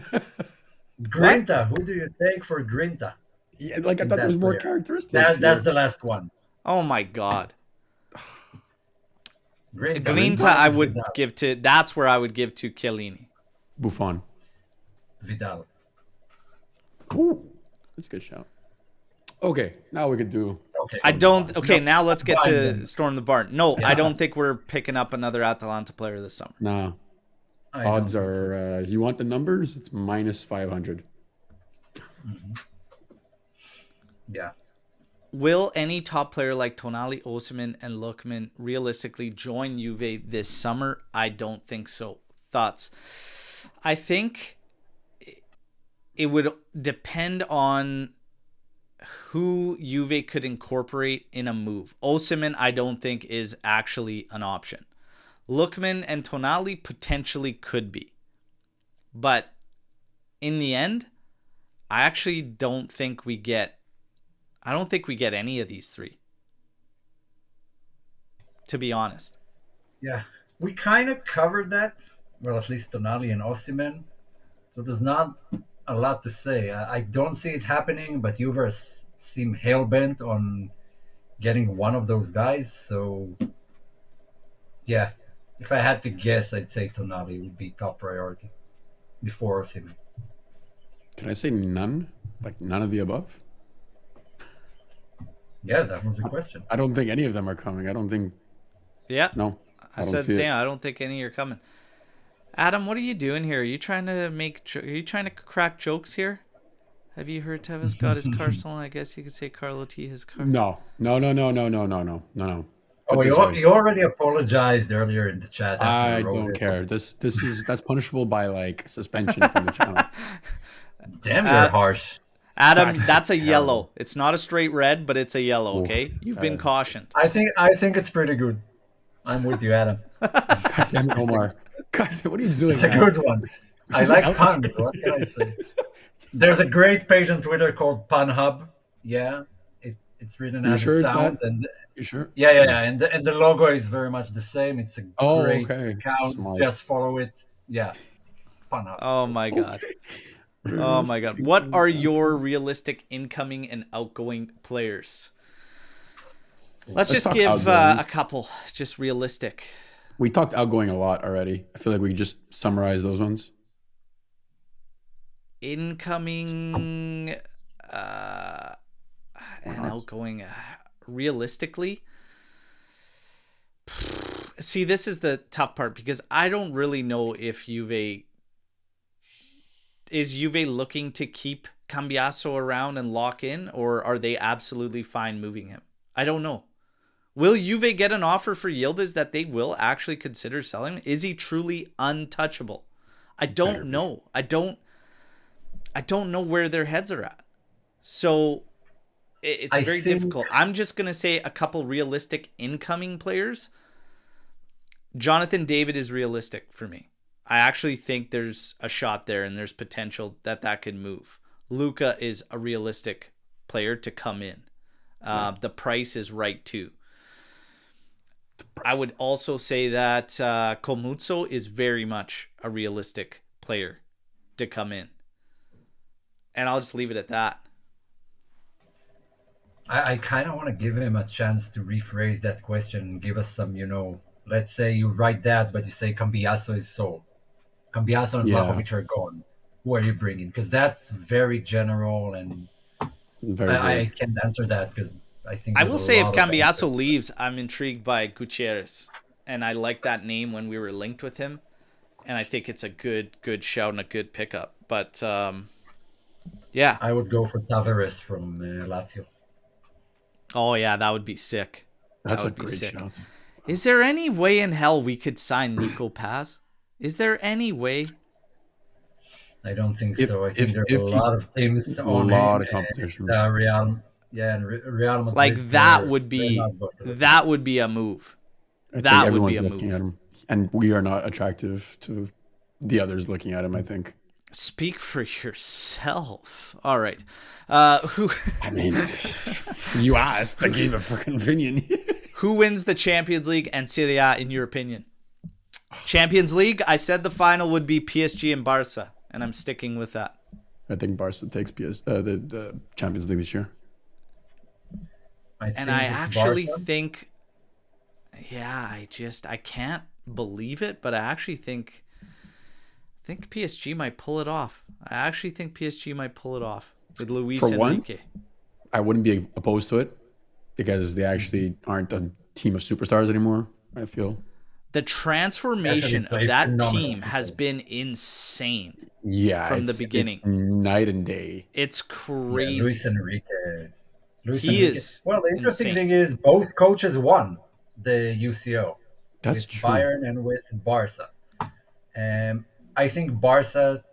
Grinta. Who do you take for Grinta? Yeah, like I thought there was more player. characteristics. That's here. the last one. Oh my God. Grinta. Grinta, I would give to, that's where I would give to Chiellini. Buffon. Vidal. Ooh, that's a good shout. Okay, now we could do. Okay. I don't. Okay, now let's get fine to then. Storm the Barn. No, Yeah. I don't think we're picking up another Atalanta player this summer. Nah. I Odds don't think so. are. You want the numbers? It's minus 500. Yeah. Will any top player like Tonali, Osimhen, and Lookman realistically join Juve this summer? I don't think so. Thoughts? I think it would depend on who Juve could incorporate in a move. Osimhen, I don't think is actually an option. Lookman and Tonali potentially could be. But in the end, I actually don't think we get any of these three. To be honest. Yeah. We kind of covered that. Well, at least Tonali and Osimhen. So there's not a lot to say. I don't see it happening, but Juve seem hell-bent on getting one of those guys. So, yeah. If I had to guess, I'd say Tonali would be top priority before Osimhen. Can I say none? Like none of the above? Yeah, that was the question. I don't think any of them are coming. I don't think. Yeah. No. I don't said see it. same. I don't think any are coming. Adam, what are you doing here? Are you trying to crack jokes here? Have you heard Tevez got his car stolen? I guess you could say Carlo T his car. No. Oh, you already apologized earlier in the chat. I don't care. That's punishable by like suspension from the channel. Damn, you're harsh. Adam, that's a yellow. It's not a straight red, but it's a yellow. Okay, you've been cautioned. I think it's pretty good. I'm with you, Adam. God damn it, Omar. God, what are you doing? It's a good one. I like puns. What can I say? There's a great page on Twitter called Pun Hub. Yeah, it's written as it sounds. And you sure? Yeah. And the logo is very much the same. It's a great account. Smart. Just follow it. Yeah, Pun Hub. Oh my god. Oh my god. What are your realistic incoming and outgoing players? Let's just give a couple. Just realistic. We talked outgoing a lot already. I feel like we could just summarize those ones. Incoming and outgoing. Realistically, see, this is the tough part because I don't really know if Juve looking to keep Cambiasso around and lock in, or are they absolutely fine moving him? I don't know. Will Juve get an offer for Yildiz that they will actually consider selling? Is he truly untouchable? I don't know. I don't know where their heads are at. So it's very difficult. I'm just going to say a couple realistic incoming players. Jonathan David is realistic for me. I actually think there's a shot there and there's potential that could move. Luka is a realistic player to come in. The price is right too. I would also say that Komutso is very much a realistic player to come in. And I'll just leave it at that. I kind of want to give him a chance to rephrase that question and give us some, let's say you write that, but you say Cambiasso is sold. Cambiasso and Vlahovic are gone. Who are you bringing? Because that's very general, and I can't answer that because I think I will say if Cambiasso leaves, I'm intrigued by Gutierrez, and I like that name when we were linked with him, and I think it's a good shout and a good pickup. But yeah, I would go for Tavares from Lazio. Oh yeah, that would be sick. That's a great shout. Is there any way in hell we could sign Nico Paz? Is there any way? I don't think so. I think there's a lot of teams on a lot of competition. Real Madrid. Like that would be a move. That would be a move. At him, and we are not attractive to the others looking at him, I think. Speak for yourself. All right. Who? I mean, you asked. I gave a fucking opinion. Who wins the Champions League and Serie A in your opinion? Champions League, I said the final would be PSG and Barca, and I'm sticking with that. I think Barca takes the Champions League this year. I actually think, I can't believe it, but I actually think PSG might pull it off. I actually think PSG might pull it off with Luis Enrique. Once, I wouldn't be opposed to it because they actually aren't a team of superstars anymore, I feel. The transformation of that team has been insane. Yeah, from the beginning. It's night and day. It's crazy. Luis Enrique. Is well, the interesting thing is both coaches won the UCO. That's with true. Bayern and with Barca. I think Barca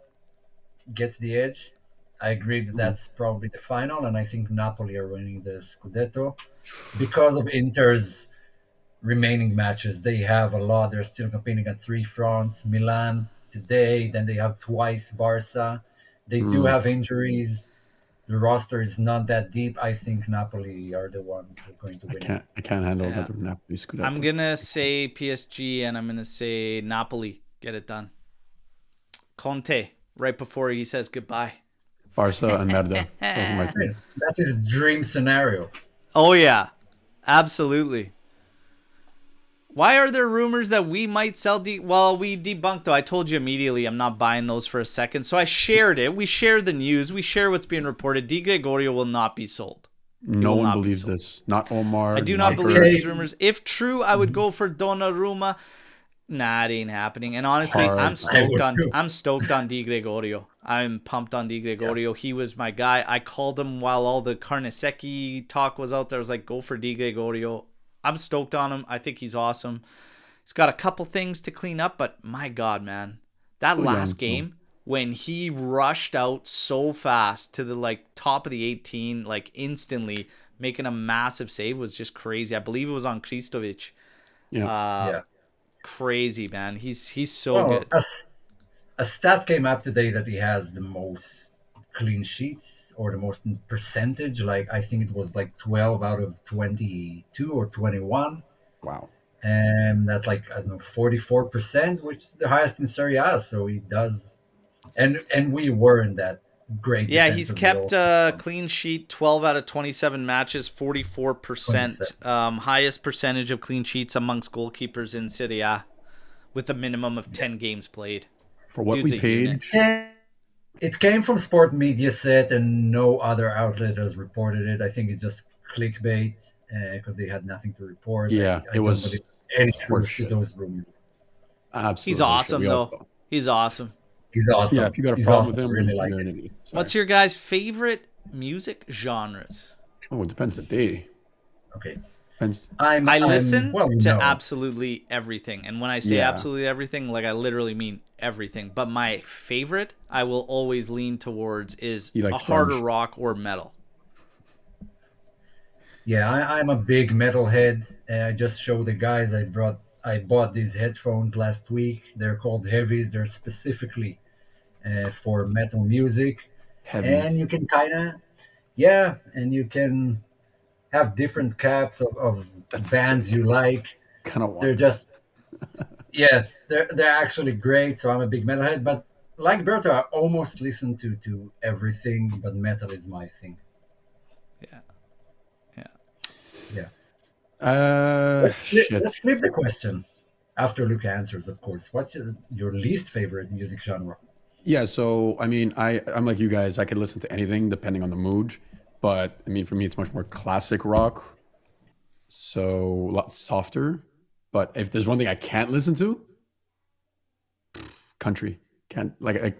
gets the edge. I agree that that's probably the final, and I think Napoli are winning the Scudetto because of Inter's remaining matches. They have a lot. They're still competing at 3 fronts. Milan today, then they have twice Barca. They do have injuries. The roster is not that deep. I think Napoli are the ones who are going to win. I can't handle that Napoli Scudetto. I'm going to say PSG, and I'm going to say Napoli. Get it done. Conte, right before he says goodbye. Barca and Merda. That's his dream scenario. Oh, yeah. Absolutely. Why are there rumors that we might sell? Well, we debunked, though. I told you immediately I'm not buying those for a second. So I shared it. We share the news. We share what's being reported. Di Gregorio will not be sold. No one believes this. Not Omar. I do not believe these rumors. If true, I would go for Donnarumma. Nah, it ain't happening. And honestly, Hard. I'm stoked on Di Gregorio. I'm pumped on Di Gregorio. He was my guy. I called him while all the Carnesecchi talk was out there. I was like, go for Di Gregorio. I'm stoked on him. I think he's awesome. He's got a couple things to clean up, but my God, man. That last game when he rushed out so fast to the like top of the 18, like instantly making a massive save was just crazy. I believe it was on Kristovic. Yeah. Crazy, man. He's so good. A stat came up today that he has the most clean sheets or the most in percentage. Like I think it was like 12 out of 22 or 21. Wow. And that's like, I don't know, 44%, which is the highest in Serie A. So he does, and we weren't that great. Yeah, he's kept a clean sheet 12 out of 27 matches, 44%. Highest percentage of clean sheets amongst goalkeepers in Serie A with a minimum of 10 games played. For what we paid. It came from Sport Media Set and no other outlet has reported it. I think it's just clickbait because they had nothing to report. Yeah, it was any truth to those rumors. Absolutely. He's awesome, though. He's awesome. He's awesome. Yeah, if you got a problem with him, really like it. What's your guys' favorite music genres? Oh, it depends the day. Okay. I listen to absolutely everything. And when I say absolutely everything, like I literally mean everything. But my favorite I will always lean towards is a harder rock or metal. Yeah, I'm a big metalhead. I just showed the guys I bought these headphones last week. They're called Heavies. They're specifically for metal music. Heavies. And you can and you can have different caps of bands you like. They're just, they're actually great. So I'm a big metalhead, but like Berto, I almost listen to everything, but metal is my thing. Let's flip the question after Luke answers, of course. What's your least favorite music genre? Yeah, so I mean, I'm like you guys. I could listen to anything depending on the mood, but I mean, for me, it's much more classic rock, so a lot softer. But if there's one thing I can't listen to, country. Can't like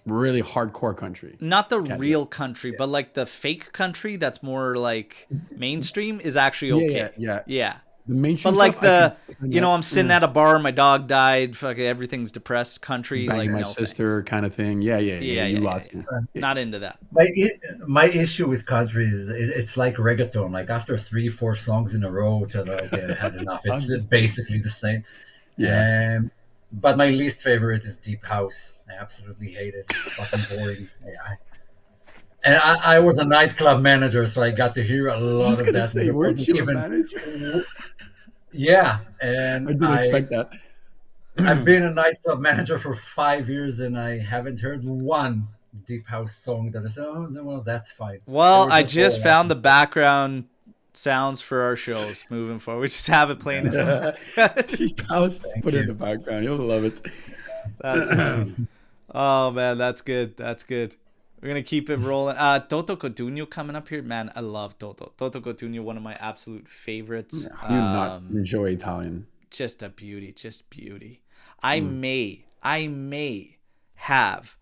really hardcore country. Not the real country, but like the fake country that's more like mainstream is actually okay. Yeah. The mainstream but like stuff, I'm sitting at a bar, my dog died, fucking everything's depressed country. Banging like my sister thanks. Kind of thing. Yeah. You lost me. Not into that. My issue with country is it's like reggaeton. Like after 3-4 songs in a row, I had enough. It's basically the same. Yeah. But my least favorite is deep house. I absolutely hate it. It's fucking boring. And I was a nightclub manager, so I got to hear a lot of that. Weren't you a manager? Yeah, and I didn't expect that. I've been a nightclub manager for 5 years, and I haven't heard one deep house song that I said, "Oh, well, that's fine." Well, I just found the background sounds for our shows moving forward. We just have it playing. Deep house, put it in the background. You'll love it. That's fun. Oh man, that's good. That's good. We're gonna keep it rolling. Toto Coutinho coming up here, man. I love Toto. Toto Coutinho, one of my absolute favorites. How do you not enjoy Italian? Just a beauty, just beauty. I may have,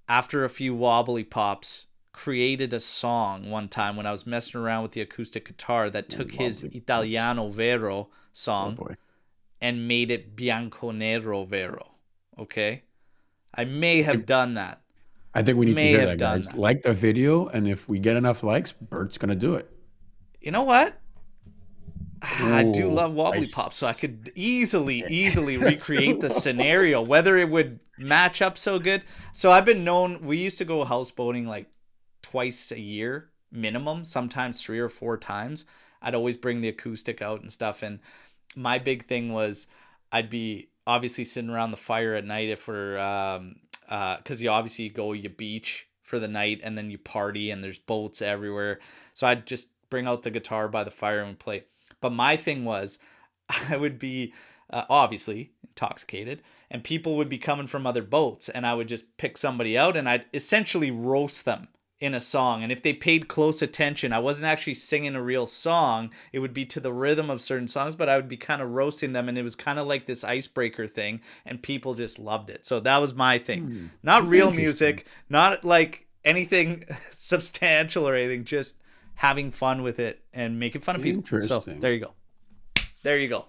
after a few wobbly pops, created a song one time when I was messing around with the acoustic guitar that took his Italiano Vero song and made it Bianconero Vero. Okay, I may have done that. I think we need to hear that, guys. Like the video, and if we get enough likes, Bert's gonna do it. You know what? I do love wobbly pop, so I could easily recreate the scenario, whether it would match up so good. So I've been known, we used to go houseboating like twice a year minimum, sometimes 3 or 4 times. I'd always bring the acoustic out and stuff, and my big thing was I'd be obviously sitting around the fire at night if we're because you beach for the night and then you party and there's boats everywhere. So I'd just bring out the guitar by the fire and play. But my thing was I would be obviously intoxicated and people would be coming from other boats and I would just pick somebody out and I'd essentially roast them in a song. And if they paid close attention, I wasn't actually singing a real song. It would be to the rhythm of certain songs, but I would be kind of roasting them. And it was kind of like this icebreaker thing. And people just loved it. So that was my thing. Not real music, not like anything substantial or anything, just having fun with it and making fun of people. So there you go. There you go.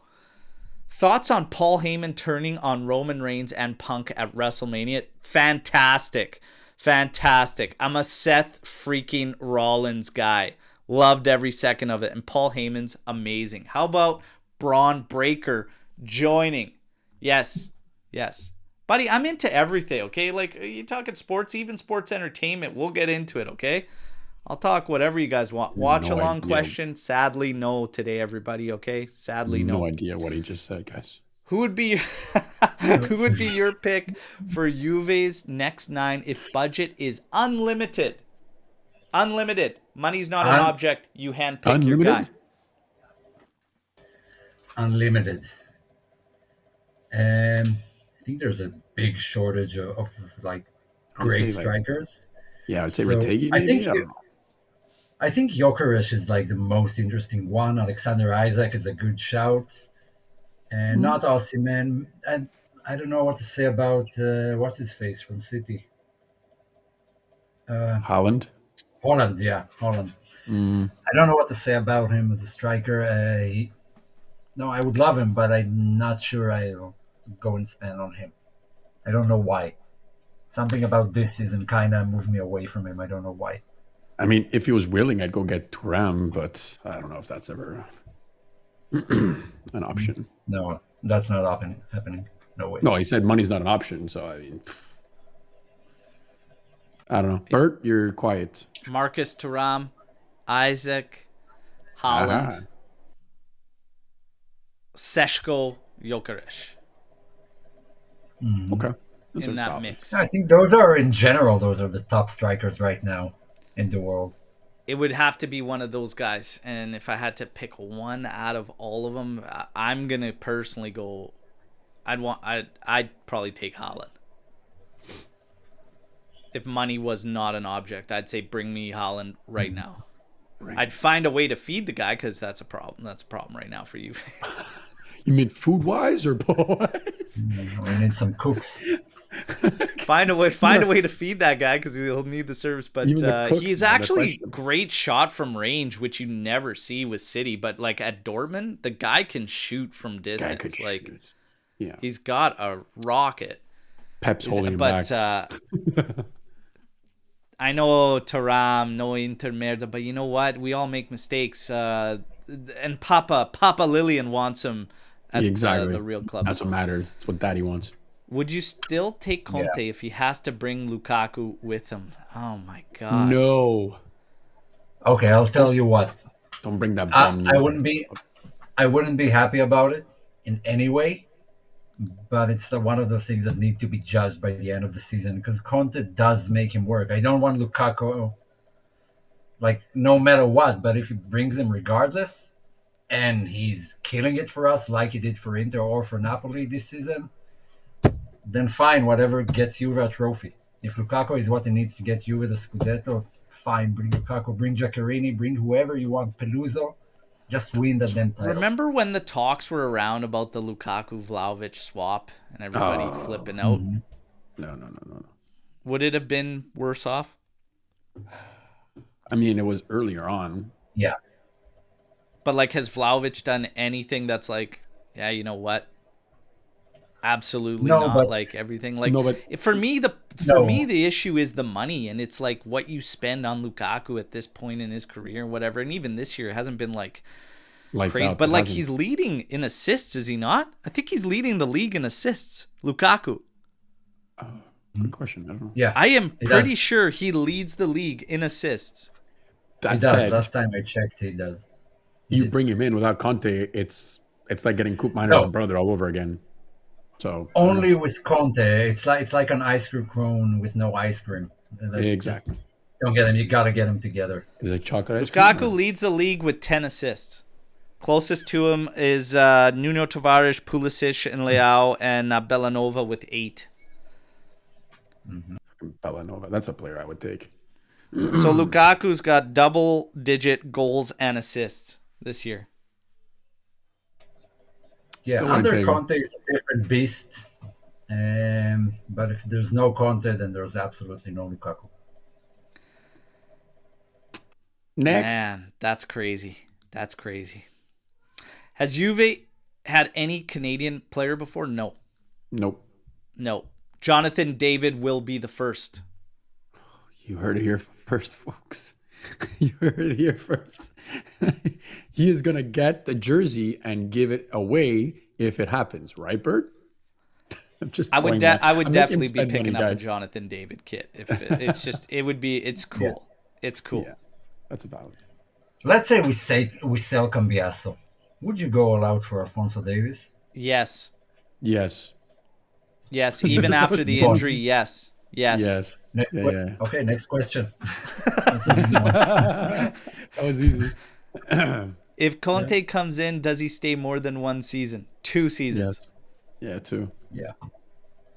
Thoughts on Paul Heyman turning on Roman Reigns and Punk at WrestleMania? Fantastic. Fantastic. I'm a Seth freaking Rollins guy. Loved every second of it. And Paul Heyman's amazing. How about Braun Breaker joining? Yes. Yes. Buddy, I'm into everything, okay? Like, you talking sports, even sports entertainment. We'll get into it, okay? I'll talk whatever you guys want. Watch along question. Sadly, no today, everybody, okay? Sadly, no. No idea what he just said, guys. Who would be your pick for Juve's next 9 if budget is unlimited? Unlimited. Money's not an object. You handpick your guy. Unlimited. I think there's a big shortage of like great strikers. Yeah, I'd say Retegui. I think Gyökeres is like the most interesting one. Alexander Isaac is a good shout. And not Osimhen. And I don't know what to say about what's his face from City. Haaland. Haaland. I don't know what to say about him as a striker. I would love him, but I'm not sure I'll go and spend on him. I don't know why. Something about this season kind of moved me away from him. I don't know why. I mean, if he was willing, I'd go get Thuram, but I don't know if that's ever an option. No, that's not happening. No way. No, he said money's not an option. So, I mean, I don't know. Bert, you're quiet. Marcus Thuram, Isaac, Haaland, Seško, Gyökeres. Mm-hmm. Okay. In that mix. I think those are the top strikers right now in the world. It would have to be one of those guys. And if I had to pick one out of all of them, I'm going to personally go, I'd probably take Haaland. If money was not an object, I'd say bring me Haaland right now. Right. I'd find a way to feed the guy because that's a problem. That's a problem right now for you. You mean food-wise or boys? We need some cooks. Find a way to feed that guy because he'll need the service. But he's actually great shot from range, which you never see with City. But like at Dortmund, the guy can shoot from distance. Yeah, he's got a rocket. Pep's holding him back. I know Thuram, no Inter merda, but you know what? We all make mistakes. And Papa Lillian wants him at the real club. That's what matters. That's what Daddy wants. Would you still take Conte if he has to bring Lukaku with him? Oh my God. No. Okay, I'll tell you what. Don't bring that bomb. I wouldn't be happy about it in any way, but it's one of the things that need to be judged by the end of the season because Conte does make him work. I don't want Lukaku like no matter what, but if he brings him regardless and he's killing it for us like he did for Inter or for Napoli this season, then fine, whatever gets Juve a trophy. If Lukaku is what it needs to get Juve the Scudetto, fine, bring Lukaku, bring Giaccherini, bring whoever you want, Peluso, just win the damn title. Remember when the talks were around about the Lukaku-Vlahovic swap and everybody flipping out? No. Would it have been worse off? I mean, it was earlier on. Yeah. But like, has Vlahovic done anything that's like, yeah, you know what? Absolutely not. But, like everything. Like for me, the issue is the money, and it's like what you spend on Lukaku at this point in his career, and whatever. And even this year, it hasn't been like crazy. But like he's leading in assists, is he not? I think he's leading the league in assists. Lukaku. Good question. I don't know. Yeah, I am pretty sure he leads the league in assists. He does. Last time I checked, he does. You bring him in without Conte, it's like getting Koop Miner's brother all over again. So only with Conte, it's like an ice cream cone with no ice cream. Exactly. Don't get him. You gotta get them together. Is it chocolate ice cream? Lukaku leads the league with 10 assists. Closest to him is Nuno Tavares, Pulisic, and Leao, and Bellanova with 8. Bellanova, that's a player I would take. So Lukaku's got double-digit goals and assists this year. Yeah, Still under wouldn't take him. Conte is a different beast. But if there's no Conte, then there's absolutely no Lukaku. Next. Man, that's crazy. That's crazy. Has Juve had any Canadian player before? No. Nope. No. Jonathan David will be the first. You heard it here first, folks. You heard it here first. He is going to get the jersey and give it away if it happens. Right, Bert? I'm just I would throwing I would I'm making definitely be spend picking money, up a guys. Jonathan David kit. If it's cool. It's cool. Yeah, that's valid. Let's say we sell Cambiasso. Would you go all out for Alfonso Davis? Yes. Yes. Yes, even after the injury, yes. Yes. Yes. Next Yeah. Okay, next question. That's an easy one. That was easy. If Conte comes in, does he stay more than 1 season? 2 seasons. Yes. Yeah, too. Yeah.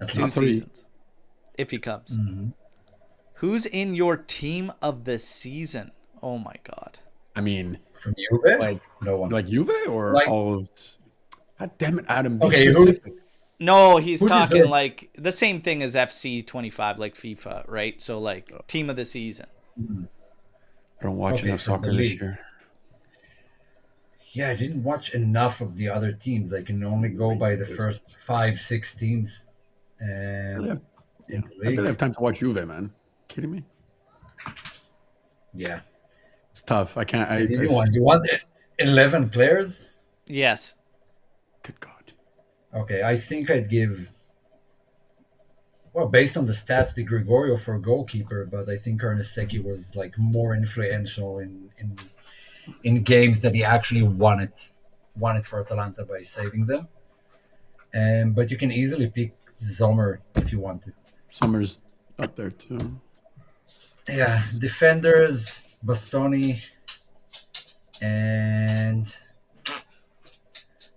At 2 least. 3. seasons. If he comes. Mhm. Who's in your team of the season? Oh my God. I mean, From Juve? like No one. Juve or Like- all of... God damn it, Adam. Be Okay, specific. No, he's Who talking deserves- like the same thing as FC 25, like FIFA, right? So like team of the season. I don't watch Okay, enough from the soccer this league. year. Yeah, I didn't watch enough of the other teams. I can only go by the first 5-6 teams. Really have, In I the barely league. have time to watch Juve, man. Kidding me? Yeah. It's tough. I can't. It's an easy one. You want 11 players? Yes. Good God. Okay, I think I'd give. Well, based on the stats, Di Gregorio for goalkeeper, but I think Ernest was like more influential in games that he actually won it for Atalanta by saving them. But you can easily pick Sommer if you want to. Summer's up there too. Yeah, defenders, Bastoni, and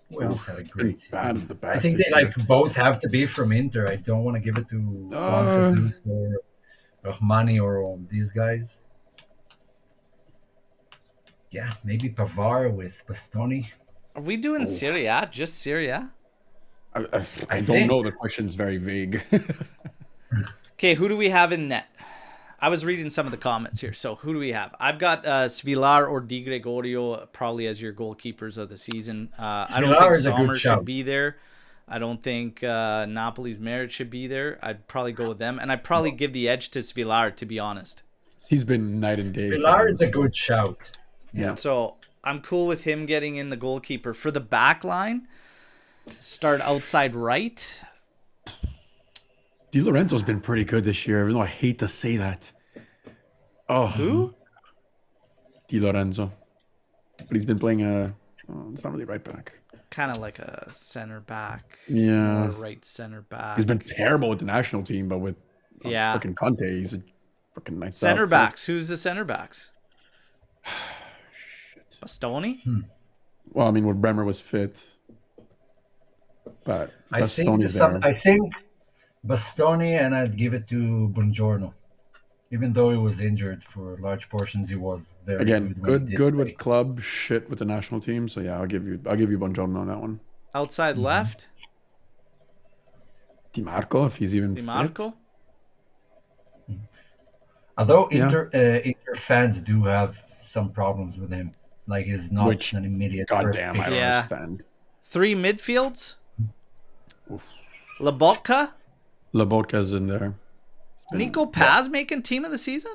who else had a great season? Bad at the back. I think this they year. both have to be from Inter. I don't want to give it to Juan Jesus or Rahmani or all these guys. Yeah, maybe Pavar with Bastoni. Are we doing Serie A? Just Serie A? I don't think- know. The question's very vague. Okay, who do we have in net? I was reading some of the comments here. So who do we have? I've got Svilar or Di Gregorio probably as your goalkeepers of the season. I don't Svilar think is a good Sommer should shout. be there. I don't think Napoli's Merit should be there. I'd probably go with them. And I'd probably give the edge to Svilar, to be honest. He's been night and day. for Pilar them. is a good shout. Yeah. So I'm cool with him getting in the goalkeeper. For the back line, start outside right. Di Lorenzo's been pretty good this year, even though I hate to say that. Oh, Who? Di Lorenzo. But he's been playing it's not really right back. Kind of like a center back. Yeah. Or right center back. He's been terrible with the national team, but with Yeah. freaking Conte, he's a freaking nice Center out. backs. Who's the center backs? Bastoni? Well, I mean, when Bremer was fit, but I think Bastoni's there. I think Bastoni, and I'd give it to Buongiorno. Even though he was injured for large portions, he was very Again, good. when he did good play. with club, shit with the national team. So yeah, I'll give you Buongiorno on that one. Outside left? Di Marco, if he's even Di Marco? fit. Although Yeah. Inter fans do have some problems with him, like he's not Which, an immediate first Goddamn, pick. I don't Yeah. understand. 3 midfields? Oof. Lobotka? Labotka's in there. Nico Paz making team of the season?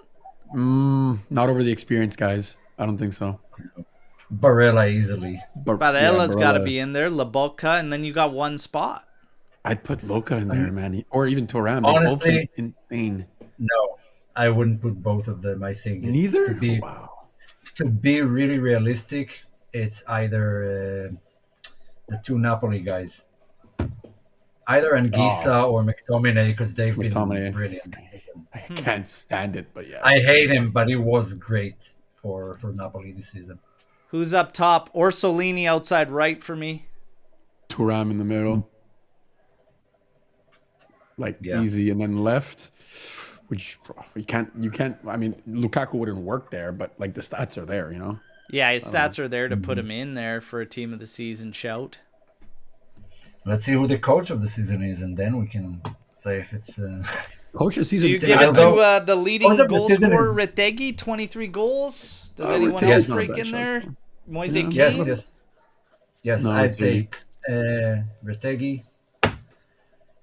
Not over the experience, guys. I don't think so. Barella easily. Barella's got to Barella. be in there. Lobotka, and then you got one spot. I'd put Loca in there, man, or even Thuram. They've both Honestly- been insane. No, I wouldn't put both of them. I think it's Neither. to be really realistic, it's either the two Napoli guys, either Anguissa or McTominay, because they've McTominay. been brilliant. this season. I can't stand it, but yeah. I hate him, but he was great for Napoli this season. Who's up top? Orsolini outside right for me. Thuram in the middle. Like Yeah. easy. And then left. which you can't. I mean, Lukaku wouldn't work there, but like the stats are there, you know. Yeah, his stats are there to put him in there for a team of the season shout. Let's see who the coach of the season is, and then we can say if it's coach of the season. Do you give it to the leading goal scorer, Retegui, 23 goals? Does anyone else break in there? Moise Kean? Yes. No, I take Retegui.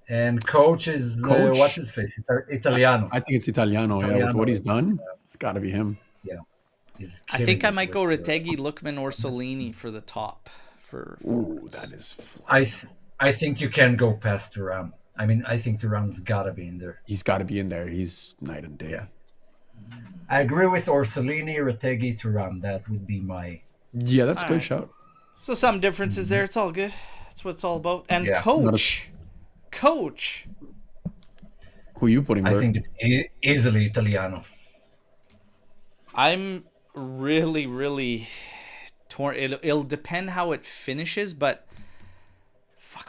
And coach is what's his face? Italiano. I think it's Italiano. Yeah, with what he's done, it's got to be him. Yeah. I think I might go Retegui, Lookman, or Solini for the top. Ooh, that is flat. I think you can go past Thuram. I mean, I think Thuram's got to be in there. He's got to be in there. He's night and day. Yeah. I agree with Orsolini, Retegui, Thuram. That would be my... Yeah, that's a good shout. So some differences there. It's all good. That's what it's all about. And coach. Who you putting, Bert? I think it's easily Italiano. I'm really, really torn. It'll depend how it finishes, but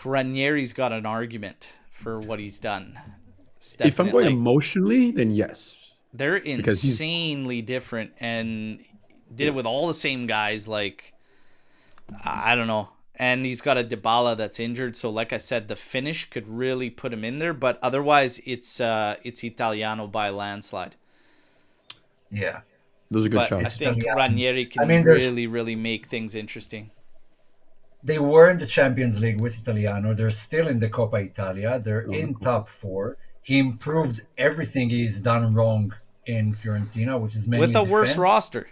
Ranieri's got an argument for what he's done. If I'm going emotionally, then yes. They're insanely different and did it with all the same guys. Like, I don't know. And he's got a Dybala that's injured. So like I said, the finish could really put him in there. But otherwise, it's Italiano by a landslide. Yeah. Those are good shots. I think Ranieri can really, really make things interesting. They were in the Champions League with Italiano. They're still in the Coppa Italia. They're in top 4. He improved everything he's done wrong in Fiorentina, which is mainly with a worse roster.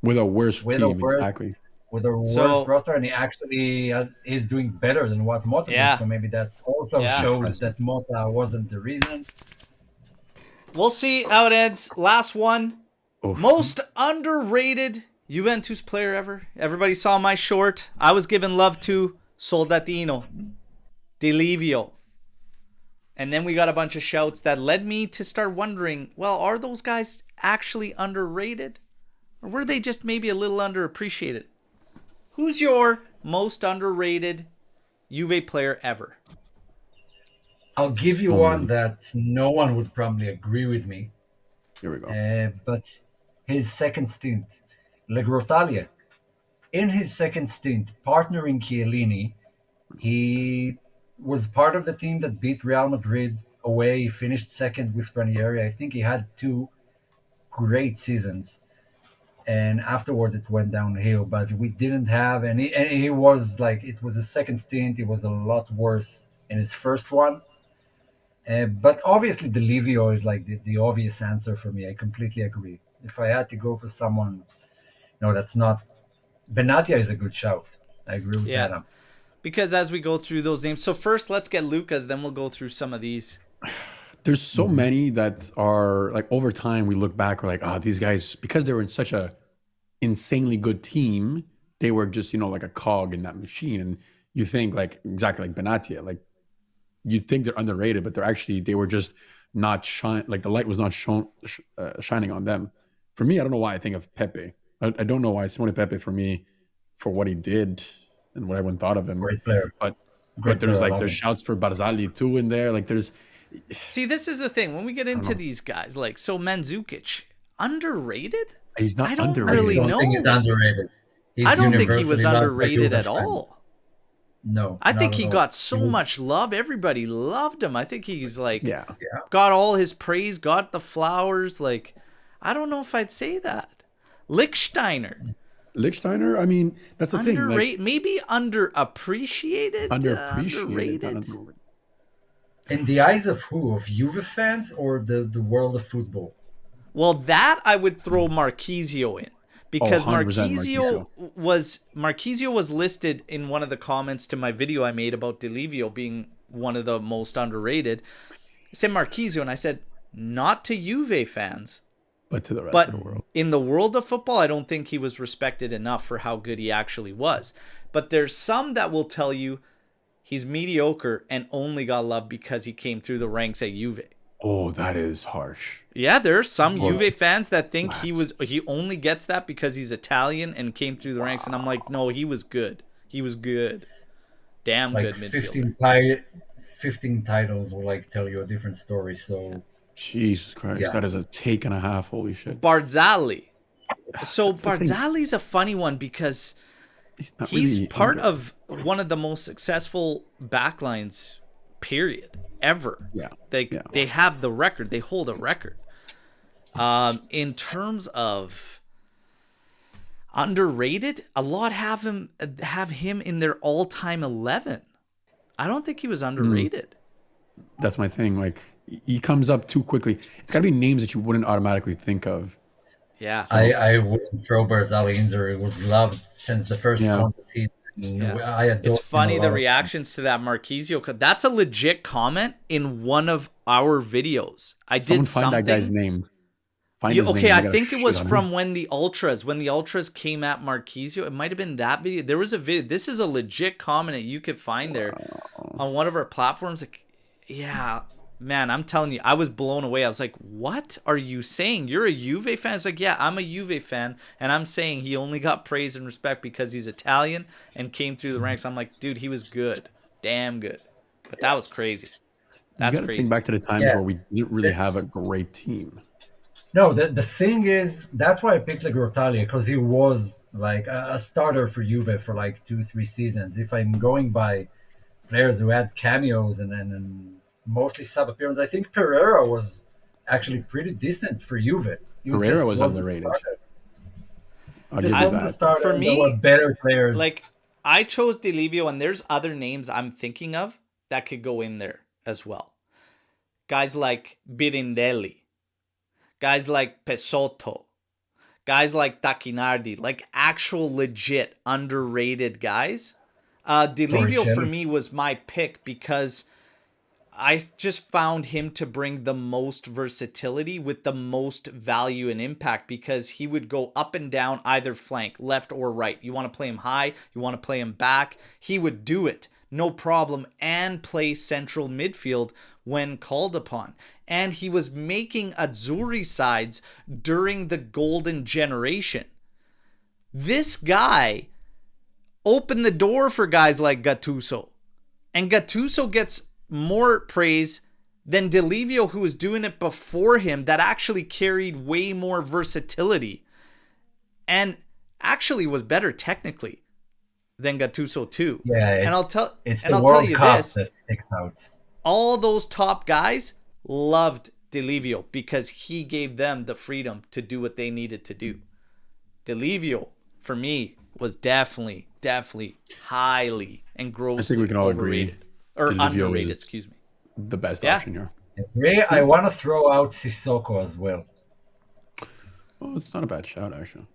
With a worse team, exactly. With a worse roster, and he actually is doing better than what Mota did. So maybe that's also shows that Mota wasn't the reason. We'll see how it ends. Last one. Oof. Most underrated Juventus player ever. Everybody saw my short. I was giving love to Soldatino, Di Livio. And then we got a bunch of shouts that led me to start wondering, well, are those guys actually underrated? Or were they just maybe a little underappreciated? Who's your most underrated Juve player ever? I'll give you one that no one would probably agree with me. Here we go. But his second stint, Le Grottaglie. In his second stint, partnering Chiellini, he was part of the team that beat Real Madrid away. He finished second with Ranieri. I think he had 2 great seasons. And afterwards it went downhill, but we didn't have any. And he was like, it was a second stint. It was a lot worse in his first one. But obviously, Di Livio is like the obvious answer for me. I completely agree. If I had to go for someone, that's not. Benatia is a good shout. I agree with that. Because as we go through those names, so first let's get Lucas, then we'll go through some of these. There's so many that are like over time we look back, we're like, these guys, because they were in such a insanely good team, they were just, like a cog in that machine. And you think like exactly like Benatia, like you'd think they're underrated, but they were just not like the light was not shining on them. For me, I don't know why I think of Pepe. I don't know why Simone Pepe for me, for what he did and what everyone thought of him. Great player. But there's shouts for Barzagli too in there. Like See, this is the thing. When we get into these guys, like, so Mandzukic, underrated? He's not underrated. I don't really know. I don't think he's underrated. I don't think he was underrated at all. No. I think he got so much love. Everybody loved him. I think he's like, got all his praise, got the flowers. Like, I don't know if I'd say that. Lichtsteiner, I mean, that's the thing. Like, maybe underappreciated. Underrated. In the eyes of who? Of Juve fans or the world of football? Well, that I would throw Marchisio in. Because Marchisio was listed in one of the comments to my video I made about Di Livio being one of the most underrated. I said Marchisio, and I said, not to Juve fans. But to the rest of the world. In the world of football, I don't think he was respected enough for how good he actually was. But there's some that will tell you he's mediocre and only got love because he came through the ranks at Juve. Oh, that is harsh. Yeah, there are some Juve fans that think he only gets that because he's Italian and came through the ranks. And I'm like, no, he was good. He was good. Damn good midfielder. 15 titles will tell you a different story. So Jesus Christ, Yeah. that is a take and a half. Holy shit. Barzagli. So That's the thing. Barzagli's a funny one because Not he's really part under- of one of the most successful backlines, period, ever. Yeah. They have the record. They hold a record. In terms of underrated, a lot have him in their all-time 11. I don't think he was underrated. That's my thing. Like, he comes up too quickly. It's got to be names that you wouldn't automatically think of. Yeah. I wouldn't throw Barzagli in there. It was loved since the first Conte season. Yeah. I adore It's funny him a the lot. reactions to that Marquisio. That's a legit comment in one of our videos. I Someone did find something. that guy's name. Find his Okay, name. I gotta think it was shit on from him. when the Ultras came at Marquisio. It might have been that video. There was a video. This is a legit comment that you could find there on one of our platforms. Like, yeah, man, I'm telling you, I was blown away. I was like, what are you saying? You're a Juve fan? It's like, yeah, I'm a Juve fan, and I'm saying he only got praise and respect because he's Italian and came through the ranks. I'm like, dude, he was good. Damn good. But that was crazy. That's you gotta crazy. think back to the times Yeah. where we didn't really have a great team. No, the thing is, that's why I picked like Grottaglia, because he was like a starter for Juve for like 2-3 seasons. If I'm going by players who had cameos and mostly sub appearance, I think Pereira was actually pretty decent for Juve. He Pereira just was wasn't underrated. the starter. I'll Just give you wasn't the that. starter. For There me, were better players. Like, I chose Delivio, and there's other names I'm thinking of that could go in there as well. Guys like Birindelli. Guys like Pesotto. Guys like Tacchinardi. Like, actual legit underrated guys. Delivio for Torricelli. me was my pick because I just found him to bring the most versatility with the most value and impact because he would go up and down either flank, left or right. You want to play him high, you want to play him back. He would do it, no problem, and play central midfield when called upon. And he was making Azzurri sides during the golden generation. This guy opened the door for guys like Gattuso. And Gattuso gets more praise than Delivio, who was doing it before him, that actually carried way more versatility and actually was better technically than Gattuso too. Yeah, and I'll tell it's and the I'll World tell you Cup this: that sticks out. all those top guys loved Delivio because he gave them the freedom to do what they needed to do. Delivio, for me, was definitely highly and grossly we can all overrated. agree. Or Delivio underrated, is excuse me. The best Yeah. option here. Ray, I want to throw out Sissoko as well. Oh, it's not a bad shout, actually.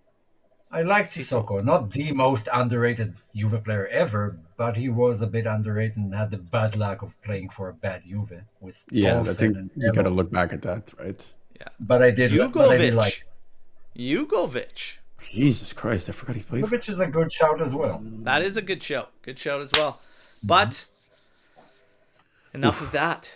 I like Sissoko, not the most underrated Juve player ever, but he was a bit underrated and had the bad luck of playing for a bad Juve with Yeah, Olsen I think and you got to Djalo. look back at that, right? Yeah. But I did Jugovic. like Jugovic. Jesus Christ, I forgot he played for... Jugovic is a good shout as well. That is a good shout. Good shout as well. But enough of that.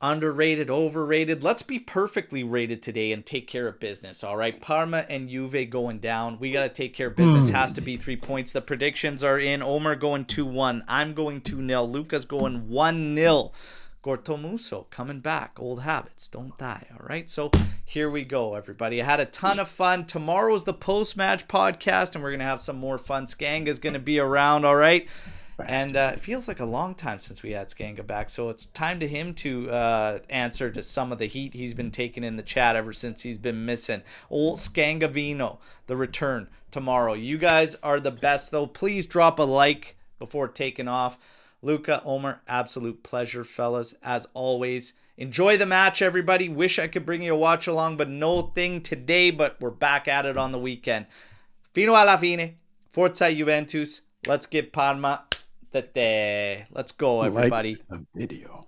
Underrated, overrated. Let's be perfectly rated today and take care of business, all right? Parma and Juve going down. We got to take care of business. Has to be 3 points. The predictions are in. Omer going 2-1. I'm going 2-0. Luca's going 1-0. Gortomuso coming back. Old habits don't die, all right? So here we go, everybody. I had a ton of fun. Tomorrow's the post-match podcast, and we're going to have some more fun. Skanga's going to be around, all right? And it feels like a long time since we had Skanga back, so it's time to him to answer to some of the heat he's been taking in the chat ever since he's been missing. Old Skangavino, the return tomorrow. You guys are the best, though. Please drop a like before taking off. Luca, Omer, absolute pleasure, fellas, as always. Enjoy the match, everybody. Wish I could bring you a watch along, but no thing today, but we're back at it on the weekend. Fino alla fine. Forza Juventus. Let's get Parma. Let's go, everybody. Like the video.